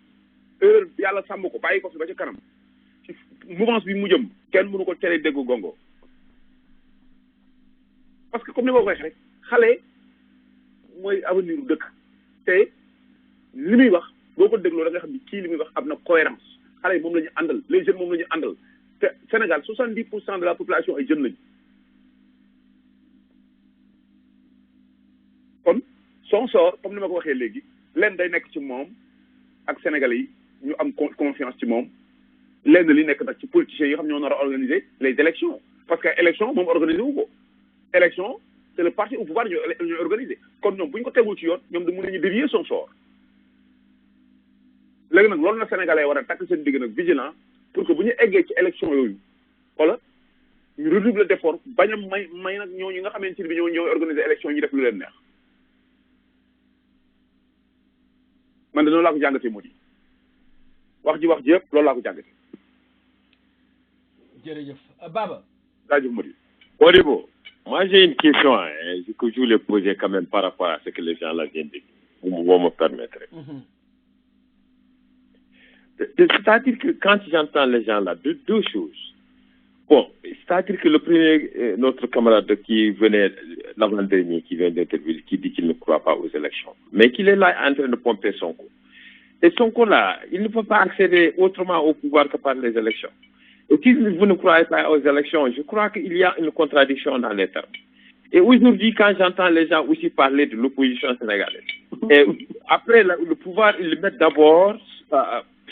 heure yàlla sàmm ko bàyyi ko fi ba ci kanam ci mouvance bi mu jëm kenn mënu ko tere dégg gongo parce que comme ni ma ko waxee rek xale mooy avenir u dëkk te li muy wax boo ko dégloo da nga xam ni kii li muy wax am na cohérence xale yi moom la ñu àndal les jeunes moom la ñu àndal te Sénégal 70% de la population ay jeunes lañu kon son sort comme ni ma ko waxee léegi lenn day nekk ci moom ak Sénégalais yi ñu am confiance ci moom lenn li nekk nag ci politiciens yi xam ñoo nar a organiser les élections parce que élection moom organiser wu ko élection c'est le parti au pouvoir ñooy organiser kon ñoom bu ñu ko tegul ci yoon ñoom da mën nañu dévier son sort léegi nag loolu na Sénégalais war a takk seen digg nag vigilant pour que bu ñu eggee ci élection yooyu wala ñu redoubler d'effort bañ a may nag ñooñu nga xamante ni bi ñooy organiser élection yi ñu def lu leen neex man de noonu laa ko jàngatee moo di wax ji yëpp loolu laa ko jàngatee. jërëjëf Baba Modibo, moi j'ai une question que je voulais poser quand même par rapport à ce que les gens là viennent de dire. Vous me permettrez. C'est-à-dire que quand j'entends les gens là, deux choses. Bon, c'est-à-dire que le premier, notre camarade qui venait l'avant-dernier, qui vient d'intervenir, qui dit qu'il ne croit pas aux élections, mais qu'il est là en train de pomper Sonko. Et Sonko là, il ne peut pas accéder autrement au pouvoir que par les élections. Et si vous ne croyez pas aux élections, je crois qu'il y a une contradiction dans les termes. Et aujourd'hui, quand j'entends les gens aussi parler de l'opposition sénégalaise, et après le pouvoir, ils mettent d'abord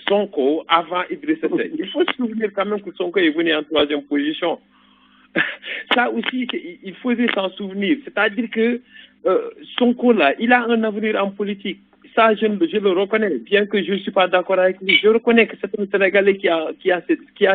Sonko avant Idrissa Seck. Il faut se souvenir quand même que Sonko est venu en troisième position. Ça aussi, il faudrait s'en souvenir. C'est-à-dire que Sonko là, il a un avenir en politique. Ça, je le reconnais, bien que je ne suis pas d'accord avec lui. Je reconnais que c'est un Sénégalais qui a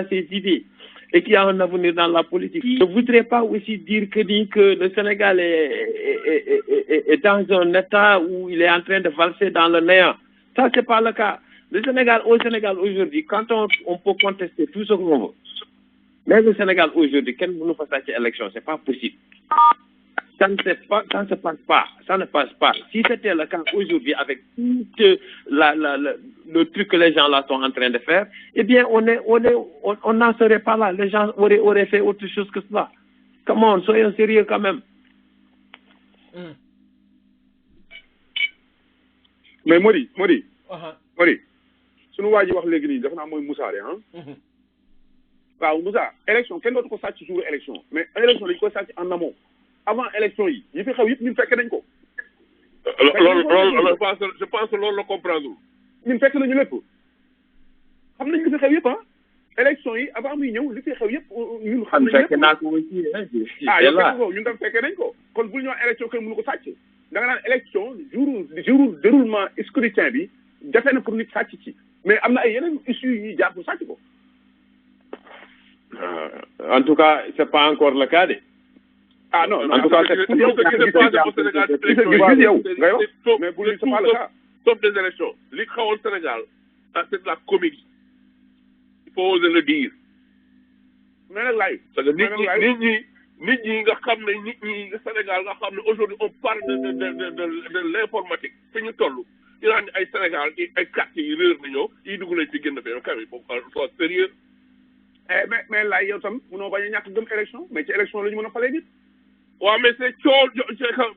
ses idées et qui a un avenir dans la politique. Je ne voudrais pas aussi dire que le Sénégal est dans un état où il est en train de valser dans le néant. Ça, ce n'est pas le cas. Au Sénégal aujourd'hui, quand on peut contester tout ce qu'on veut, mais le Sénégal aujourd'hui, quand nous faisons cette élection, ce n'est pas possible. Ça ne se passe pas. Ça ne passe pas. Si c'était le cas aujourd'hui avec tout le truc que les gens là sont en train de faire, eh bien, on n'en serait pas là. Les gens auraient fait autre chose que cela. Comment, soyons sérieux quand même. Mais Modi, sunu waa ji wax léegi nii dafa naa mooy Moussa de waaw Moussa élection kenn dootu ko sàcc jour élection mais élection dañu ko sàcc en amont avant élection yi fi xew yëpp ñun fekke nañ ko. je pense que loolu la comprendre. ñun fekk nañu lépp xam nañ li fi xew yëpp élection yi avant muy ñëw li fi xew yëpp ñun xam nañ lépp. fekk naa ko aussi yow ñun tam fekke nañ ko kon bu ñu ñëw élection kenn mënu ko sàcc da nga naan élection jour déroulement scrutin bi jafe na pour nit sàcc ci mais am na ay yeneen issues yu ñuy jaar pour sàcc ko. En tout cas, c'est pas encore le cas. Ah non, en tout cas, c'est tout ce qui se passe au Sénégal. Mais pour lui, c'est pas le cas. Sauf des élections. Les cas au Sénégal, c'est de la comédie. Il faut oser le dire. Mais là, nit ñi nga xam ne nit ñi Sénégal nga xam ne aujourd'hui on parle de l'informatique fi ñu toll ñu naan ay Sénégal ay quartier yi réer na ñëw yi dugg nañ ci génn fee quand même faut sérieux. mais là yow tam mënoo bañ a ñàkk gëm élection mais ci élection la ñu mën a falee nit. waaw mais c'est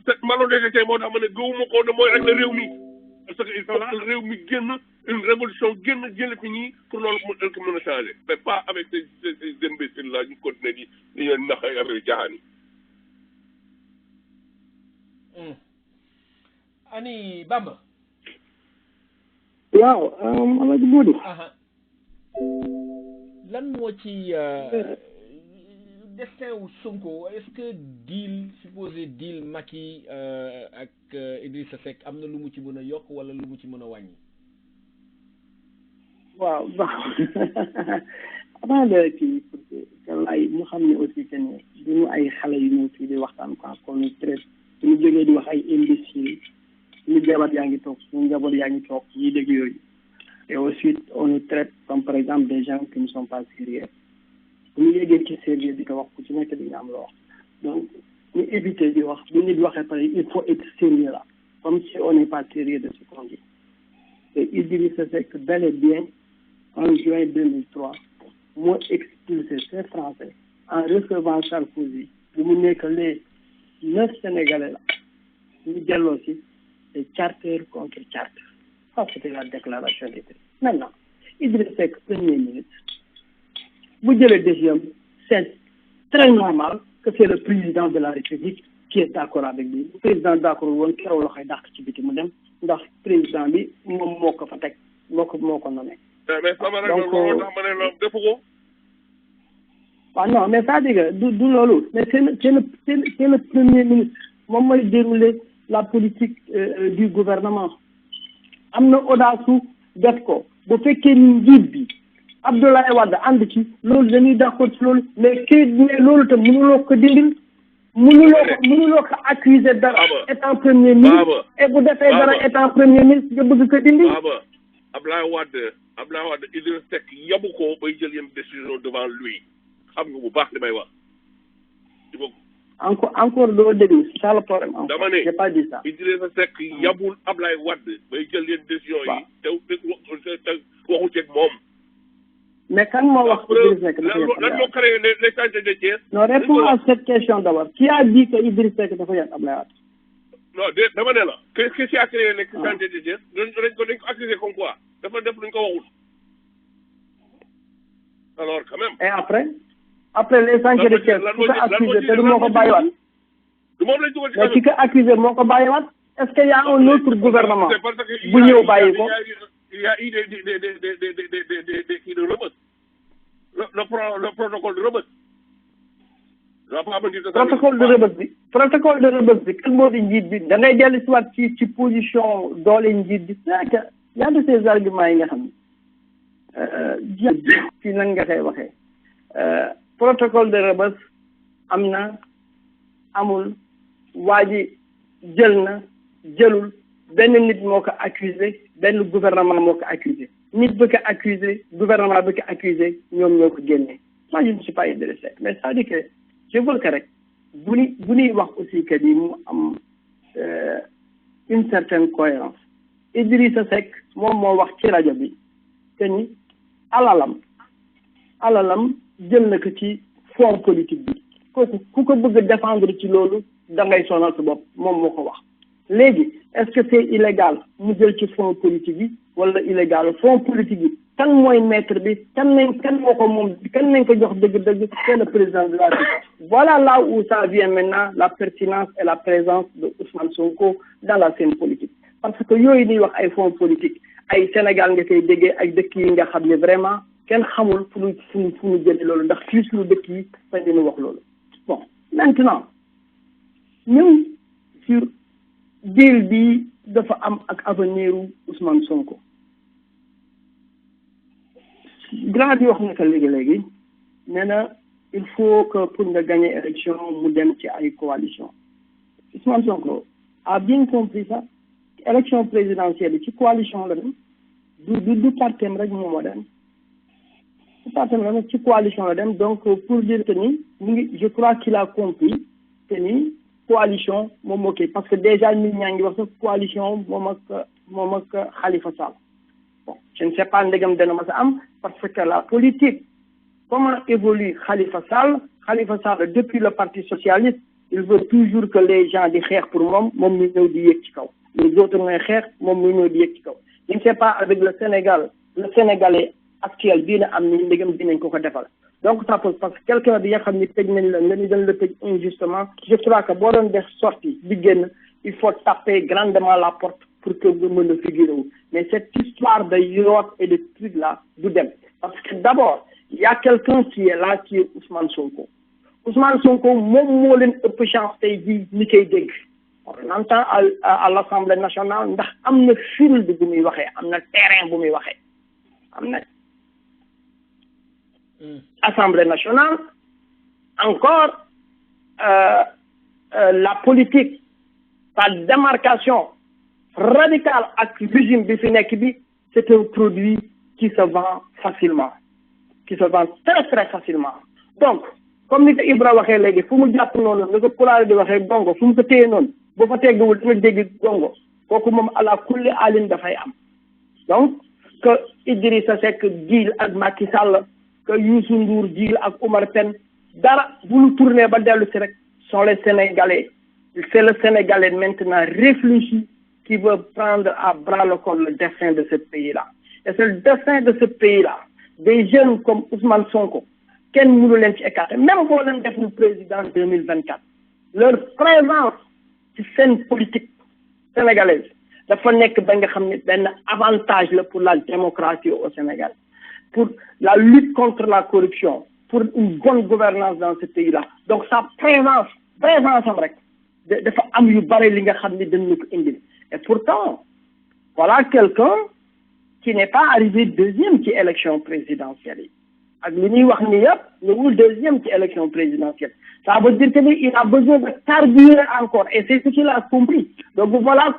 c'est malhonnêteté moo tax ma ne gëwuma ko ne mooy rek la réew mi parce que il faut que réew mi génn une révolution génn fi ñii pour loolu mën a changer mais pas avec ces imbéciles là ñu continuer di leen nax ay affaire jaaxaan yi. Ani Bamba. waaw Alaaji Modou. lan moo ci destin wu Sonko est-ce que supposé deal Macky ak Idrissa Seck am na lu mu ci mën a yokk wala lu mu ci mën a wàññi. waaw avant de kii pour que lay mu xam ne aussi que ne duñu ay xale yu ñëw fii di waxtaan quoi qu'on est très suñu jógee di wax ay imbéciles suñu jabar yaa ngi toog suñu njaboot yaa ngi toog ñuy dégg yooyu. Et ensuite, on nous traite comme par exemple des gens qui ne sont pas sérieux. Nous sommes qui sérieux, donc, nous éviter de voir, il faut être sérieux là, comme si on n'est pas sérieux de ce qu'on dit. Et Idrissa Seck, bel et bien, en juin 2003, moi expulsé ces Français en recevant Sarkozy. Vous n'avez que les 9 Sénégalais là. Nous disons aussi, c'est charter contre charter. Ça, c'était la déclaration des prix. Maintenant, Idrissa Seck, premier ministre, vous dites le deuxième, c'est très normal que c'est le président de la République qui est d'accord avec lui. Le président d'accord, on peut le faire ci biti mu dem ndax président bi moom moo ko fa teg moo ko nommé. Mais sama rek loolu tax ma ne la defu ko. waaw non mais c'est-à-dire du loolu mais c'est le premier ministre moom mooy dérouler la politique du gouvernement. am na audace def ko bu fekkee ni njiit bi Abdoulaye Wade ànd ci loolu dañuy d'accord ci loolu mais loolu tam mënuloo ko dindil mënuloo ko accuser dara étant premier ministre et bu defee dara étant premier ministre nga bëgg ko dindi. Abdoulaye Wade Idrissa Seck yabu ko bay jël yenn décision devant lui xam nga bu baax li may wax encore doo déglu c'est ça le problème. dama ne j'ai pas dit ça. Idrissa Seck yabul Ablaye Wade bay jël leen décision yi. te waxu ceeg moom. mais kan moo wax Idrissa Seck dafa yàq lan moo créé les chantiers de Thiès. non réponds à cette question d'abord qui a dit que Idrissa Seck dafa yàq Ablaye Wade. non dama ne la qu'est-ce qui a créé les chantiers de Thiès dañ ko accusé comme quoi dafa def luñ ko waxul. alors quand même. et après les chantiers de Thiès ku ko accusé te du moo ko bàyyiwaat. du moom lañ dugal ci mais ki ko accusé moo ko bàyyiwaat est-ce que y a un autre gouvernement bu ñëw bàyyi ko. il y a eu des kii de Rebeuss le protocole de Rebeuss. protocole de Rebeuss bi kan moo di njiit bi da ngay dellu si waat ci position doole njiit bi c'est que y a de ces arguments yi nga xam ne ci nan nga koy waxee protocole de Rebeuss am na amul waa ji jël na jëlul benn nit moo ko accusé benn gouvernement moo ko accusé nit bi ko accusé gouvernement bi ko accusé ñoom ñoo ko génne moi je ne suis pas intéressé mais c'est-à-dire que je veux que rek bu ñuy wax aussi que ni mu am une certaine cohérence Idrissa Seck moom moo wax ci rajo bi que ni alalam jël na ko ci fonds politique bi kooku ku ko bëgg défendre ci loolu da ngay sonal sa bopp moom moo ko wax léegi est-ce que c'est illégal mu jël ci fonds politique bi wala illégal fonds politique bi kan mooy maître bi kan moo ko moom kan nañ ko jox dëgg-dëgg c'est le président de la République. Voilà là où ça vient maintenant la pertinence et la présence de Ousmane Sonko dans la scène politique parce que yooyu ñuy wax ay fonds politique ay Sénégal nga koy déggee ay dëkk yi nga xam ne vraiment kenn xamul fu ñu jëlee loolu ndax fii suñu dëkk yi sañ dina wax loolu. bon maintenant ñëw sur deal bi dafa am ak avenir Ousmane Sonko grand bi wax na ko léegi nee na il faut que pour nga gagner élection mu dem ci ay coalition Ousmane Sonko a bien compris ça élection présidentielle ci coalition la dem du partem rek moom moo dem du partem la ci coalition la dem donc pour dire que ni mu ngi je crois qu'il a compris que ni coalition moom moo kii parce que déjà nit ñaa ngi wax sax coalition moom ak Khalifa Sall bon je ne sais pas ndegam dana ma sa am parce que la politique comment évolue Khalifa Sall depuis le Parti socialiste il veut toujours que les gens di xeex pour moom ñu ñëw di yéeg ci kaw les autres ngay xeex moom ñu ñëw di yéeg ci kaw je ne sais pas avec le Sénégalais actuel bii na am ni ndegam dinañ ko defal donc ça pose parce que quelqu'un bi nga xam ni tëj nañ la nga ni dañ la tëj injustement je crois que boo doon def sortie di génn il faut taper grandement la porte pour que nga mën a figurer wu mais cette histoire de yoot et de trucs là du dem parce que d'abord il y a quelqu'un qui est là qui est Ousmane Sonko moom moo leen ëpp chance tey jii ni koy dégg on entend à l'Assemblée nationale ndax am na field bu muy waxee am na terrain bu muy waxee am na Assemblée nationale encore la politique sa démarcation radicale ak régime bi fi nekk bi c'est un produit qui se vend facilement qui se vend très très facilement donc comme ni ko Ibra waxee léegi fu mu jàpp noonu ni ko Pulaar di waxee gongo fu mu ko téye noonu boo fa teggawul dina dégg gongo kooku moom ala kulli alin dafay am donc que Idrissa Seck deal ak Macky Sall que Youssou Ndour deal ak Oumar Pène dara bu ñu tourné ba dellu si rek sont les Sénégalais c'est le Sénégalais maintenant réfléchi qui veut prendre à bras le corps le destin de ce pays-là et c'est le destin de ce pays-là des jeunes comme Ousmane Sonko kenn mënu leen ci écarter même boo leen def lu président 2024 leur présence ci scène politique sénégalaise dafa nekk ba nga xam ne benn avantage la pour la démocratie au Sénégal pour la lutte contre la corruption pour une bonne gouvernance dans ce pays-là donc sa présence am rek dafa am yu bare li nga xam ne dañ ko indil et pourtant voilà quelqu'un qui n'est pas arrivé deuxième ci élection présidentielle yi ak li ñuy wax ni yëpp ñëwul deuxième ci élection présidentielle ça veut dire que il a besoin de carburer encore et c'est ce qu'il a compris donc voilà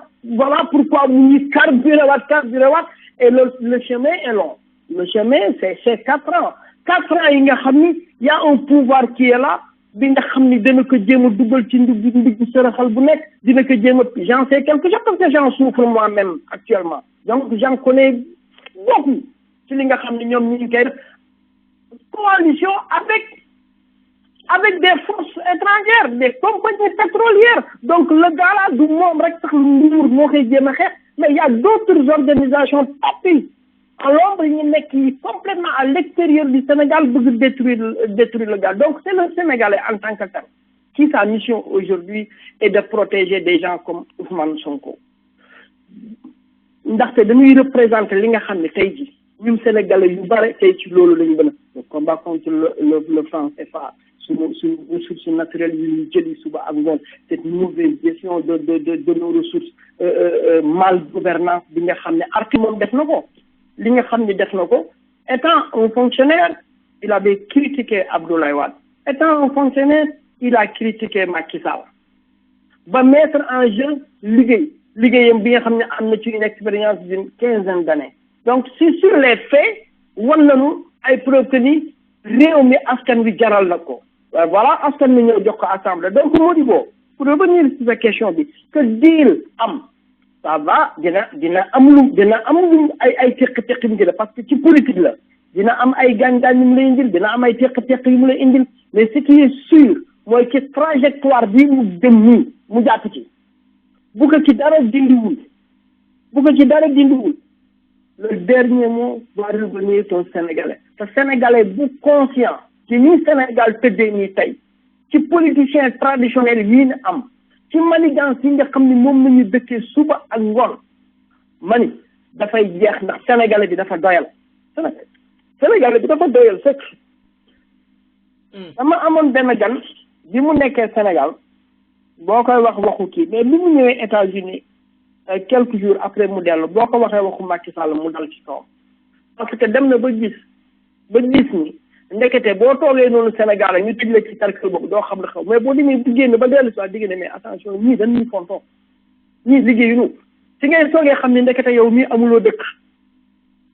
pourquoi mu ngi carburer waat et le chemin est long le chemin c'est 4 ans yi nga xam ni y a un pouvoir qui est là bi nga xam ni dana ko jéem a dugal ci ndig sërëxal bu nekk dina ko jéem a j'en sais quelque chose parce que j'en souffre moi-même actuellement donc j'en connais beaucoup ci li nga xam ne ñoom ñu ngi koy def coalition avec des forces étrangères des compagnies pétrolières donc le gars là du moom rek sax Ndour moo koy jéem a xeex mais il y a d'autres organisations tapis à l'ombre ñu nekk yi complètement à l'extérieur du Sénégal bëgg détruire le gars donc c'est le Sénégalais en tant que tel qui sa mission aujourd'hui est de protéger des gens comme Ousmane Sonko ndaxte dañuy représenter li nga xam ne tey ji ñun Sénégalais yu bare tey ci loolu la ñu gën a le combat contre le franc CFA suñu ressources naturelles yu ñu jëli suba ak ngoon cette mauvaise gestion de nos ressources mal gouvernance bi nga xam ne arti moom def na ko li nga xam ne def na ko étant un fonctionnaire il avait critiqué Abdoulaye Wade étant un fonctionnaire il a critiqué Macky Sall ba mettre en jeu liggéeyam bi nga xam ne am na ci une expérience d'une 15aine d'années donc c'est sur les faits wan nañu ay preuves que ni réew mi askan wi jaral na ko voilà askan wi ñëw jox ko assemblée donc Modibo pour revenir sur sa question bi que deal am ça va dina am lu ay teq-teq yu mu jël parce que ci politique la dina am ay gaañ-gaañ yu mu lay indil dina am ay teq-teq yu mu lay indil mais ce qui est sûr mooy ci trajectoire bi mu dem nii mu jàpp ci bu ko ci dara dindiwul le dernier mot doit revenir au Sénégalais te Sénégalais bu conscient ci ni Sénégal tëddee nii tey ci politiciens traditionnels yi ñu am ci manigance yi nga xam ne moom la ñu dëkkee suba ak ngoon mani dafay jeex ndax Sénégalais bi dafa doyal Sénégalais bi dafa doyal sëkk dama amoon benn gan bi mu nekkee Sénégal boo koy waxu kii mais bi mu ñëwee États-Unis quelques jours après mu dellu boo ko waxee waxu Macky Sall mu dal ci kawam parce que dem na ba gis ni ndekete boo toogee noonu Sénégal ñu tëj la ci cercle boobu doo xam la xaw mais boo demee bu génn ba dellu si waat digg ne mais attention ñii dañuy fontoo ñii liggéeyuñu si ngay toogee xam ne ndekete yow mii amuloo dëkk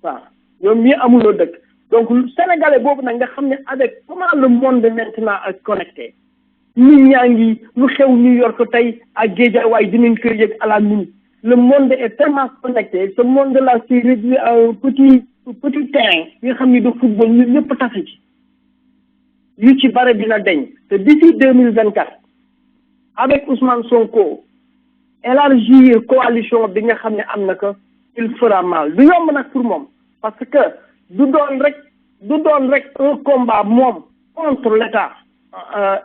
waaw yow mii amuloo dëkk donc Sénégalais boobu nag nga xam ne avec comment le monde maintenant est connecté nit ñaa ngi lu xew New York tey ak Guédiawaye dinañ koy yëg à la minute le monde est tellement connecté ce monde-là s'est réduit à un petit terrain yi nga xam ni de football ñun ñëpp tase ci yu ci bare dina deñ te d'ici 2024 avec Ousmane Sonko élargir coalition bi nga xam ne am na ko il fera mal du yomb nag pour moom parce que du doon rek un combat moom contre l'état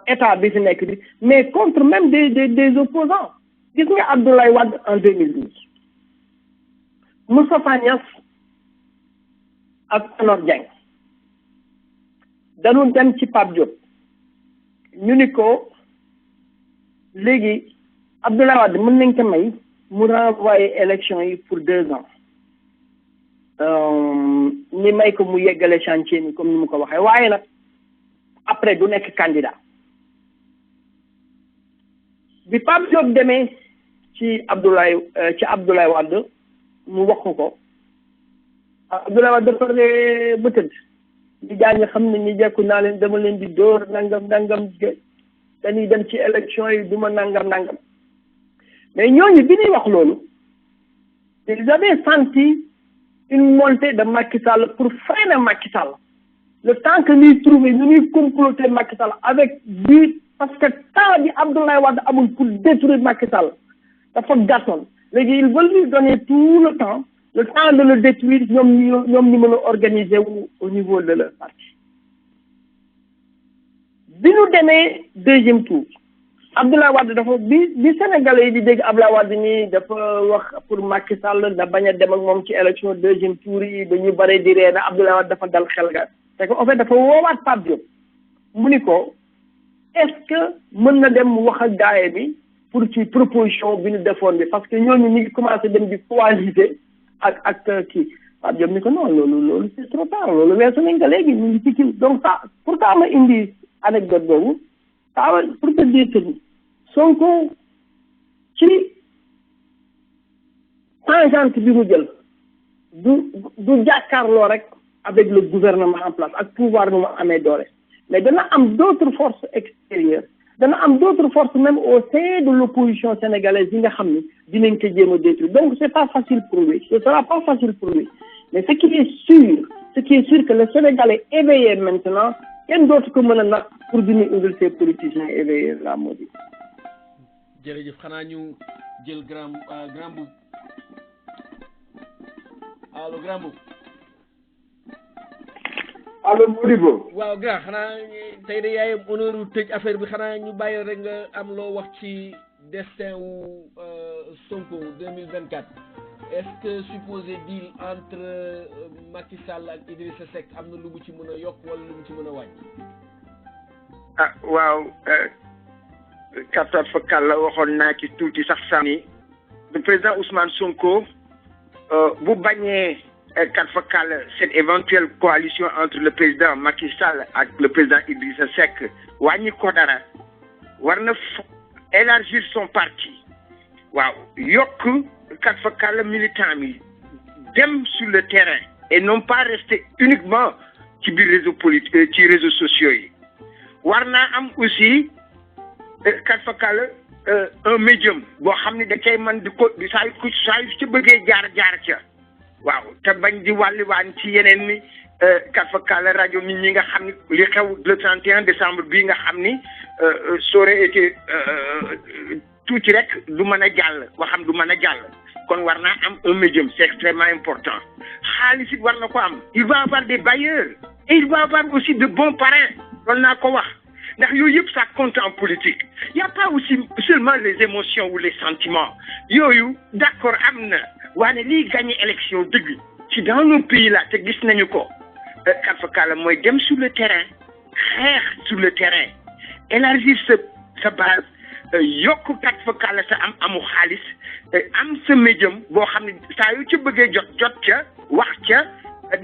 état bi fi nekk bi mais contre même des opposants gis nga Abdoulaye Wade en 2012 Moustapha Niasse ak Tanor Dieng dañu dem ci Pape Diop ñu ni ko léegi Abdoulaye Wade mën nañ ko may mu renvoyer élection yi pour 2 ans ni may ko mu yeggale chantier ni comme ni mu ko waxee waaye nag après du nekk candidat bi Pape Diop demee ci Abdoulaye Wade mu wax ko Abdoulaye Wade dafa ne ba tëdd ñi gaañ xam ne ñi jekku naa leen dama leen di dóor nangam dañuy dem ci élection yi duma nangam mais ñooñu bi ñuy wax loolu ils avaient senti une montée de Macky Sall pour freiner Macky Sall le temps que ñuy trouver ñu ñuy comploter Macky Sall avec but parce que temps bi Abdoulaye Wade amul pour détruire Macky Sall dafa gàttoon léegi ils veulent lui donner tout le temps de le détruire ñoom ñu mën a organiser wu au niveau de leur parti bi ñu demee 2e tour Abdoulaye Wade dafa bi Sénégalais yi di dégg Abdoulaye Wade nii dafa wax pour Macky Sall da bañ a dem ak moom ci élection 2e tour yi dañu bare di ree na Abdoulaye Wade dafa dal xel ga c'est que en fait dafa woowaat Pape Diop mu ni ko est-ce que mën na dem wax ak gaaye bi pour ci proposition bi ñu defoon bi parce que ñooñu ñu ngi commencé dem di coaliser ak kii Pape Diop ni ko non loolu c'est trop tard loolu weesu nañ ko léegi ñu ngi ci kii donc ça pourtant ma indi anecdote boobu ça pour te dire que ni Sonko ci tangente bi mu jël du jàkkaarloo rek avec le gouvernement en place ak pouvoir nu mu amee doole mais dana am d'autres forces extérieures dana am d'autres forces même au sein de l'opposition sénégalaise yi nga xam ni dinañ ko jéem a détruire donc c'est pas facile pour lui ce sera pas facile pour lui mais ce qui est sûr que le Sénégalais éveillé maintenant kenn dootu ko mën a nag pour dina indil ces politiciens éveillés la moo di. jërëjëf xanaa ñu jël grand boub allo grand boub. allo Modibo. waaw grand xanaa tey de yaay am honneur u tëj affaire bi xanaa ñu bàyyi rek nga am loo wax ci destin wu Sonko 2024 est-ce que supposé deal entre Macky Sall ak Idrissa Seck am na lu mu ci mën a yokk wala lu mu ci mën a wàññi. ah waaw kattan fa kàlla waxoon naa ci tuuti sax sànni le président Ousmane Sonko bu bañee kat fa kàlla cette éventuelle coalition entre le président Macky Sall ak le président Idrissa Seck wàññi ko dara war na élargir son parti waaw yokk kat fa kàlla militant mi dem sur le terrain et non pas rester uniquement ci biir réseau politique ci réseaux sociaux yi war naa am aussi kat fa kàlla un médium boo xam ne da cay man di ko saa yu ci bëggee jaar ca waaw te bañ di wàlliwaan ci yeneen ni kat fa kàlla rajo nit ñi nga xam ni li xew le 31 décembre bii nga xam ni ça aurait été tuuti rek du mën a jàll waxam du mën a jàll kon war naa am un médium c'est extrêmement important xaalis it war na ko am il va avoir des bailleurs et il va avoir aussi de bons parrains loolu naa ko wax ndax yooyu yëpp ça compte en politique il y a pas aussi seulement les émotions ou les sentiments yooyu d'accord am na waane liy gagner élection dëgg ci dans nos pays là te gis nañu ko kat fa kàlla mooy dem sur le terrain xeex sur le terrain élargir sa base yokk kat fa kàlla sa amu xaalis am sa médium boo xam ne saa yu ci bëggee jot ca wax ca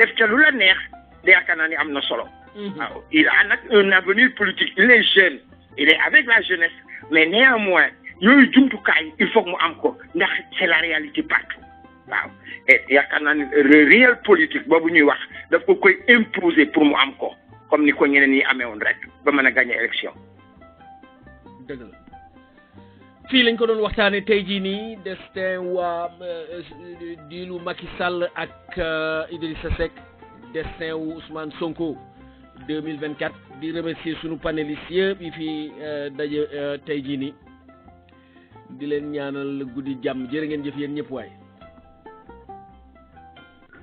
def ca lu la neex de yaakaar naa ni am na solo. waaw il a nag un avenir politique il est jeune il est avec la jeunesse mais néanmoins yooyu jumtukaay il faut que mu am ko ndax c'est la réalité partout waaw et yaakaar naa ni le réel politique boobu ñuy wax daf ko koy imposer pour mu am ko comme ni ko ñeneen ñi amee woon rek ba mën a gagner élection. dëgg la fii lañ ko doon waxtaanee tey jii nii destin waa diilu Macky Sall ak Idrissa Seck destin wu Ousmane Sonko 2024 di remercier sunu panélistes yëpp yi fi daje tey jii nii di leen ñaanal guddi jàmm jërë ngeen jëf yéen ñëpp waay.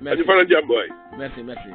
merci jàmm waay. merci.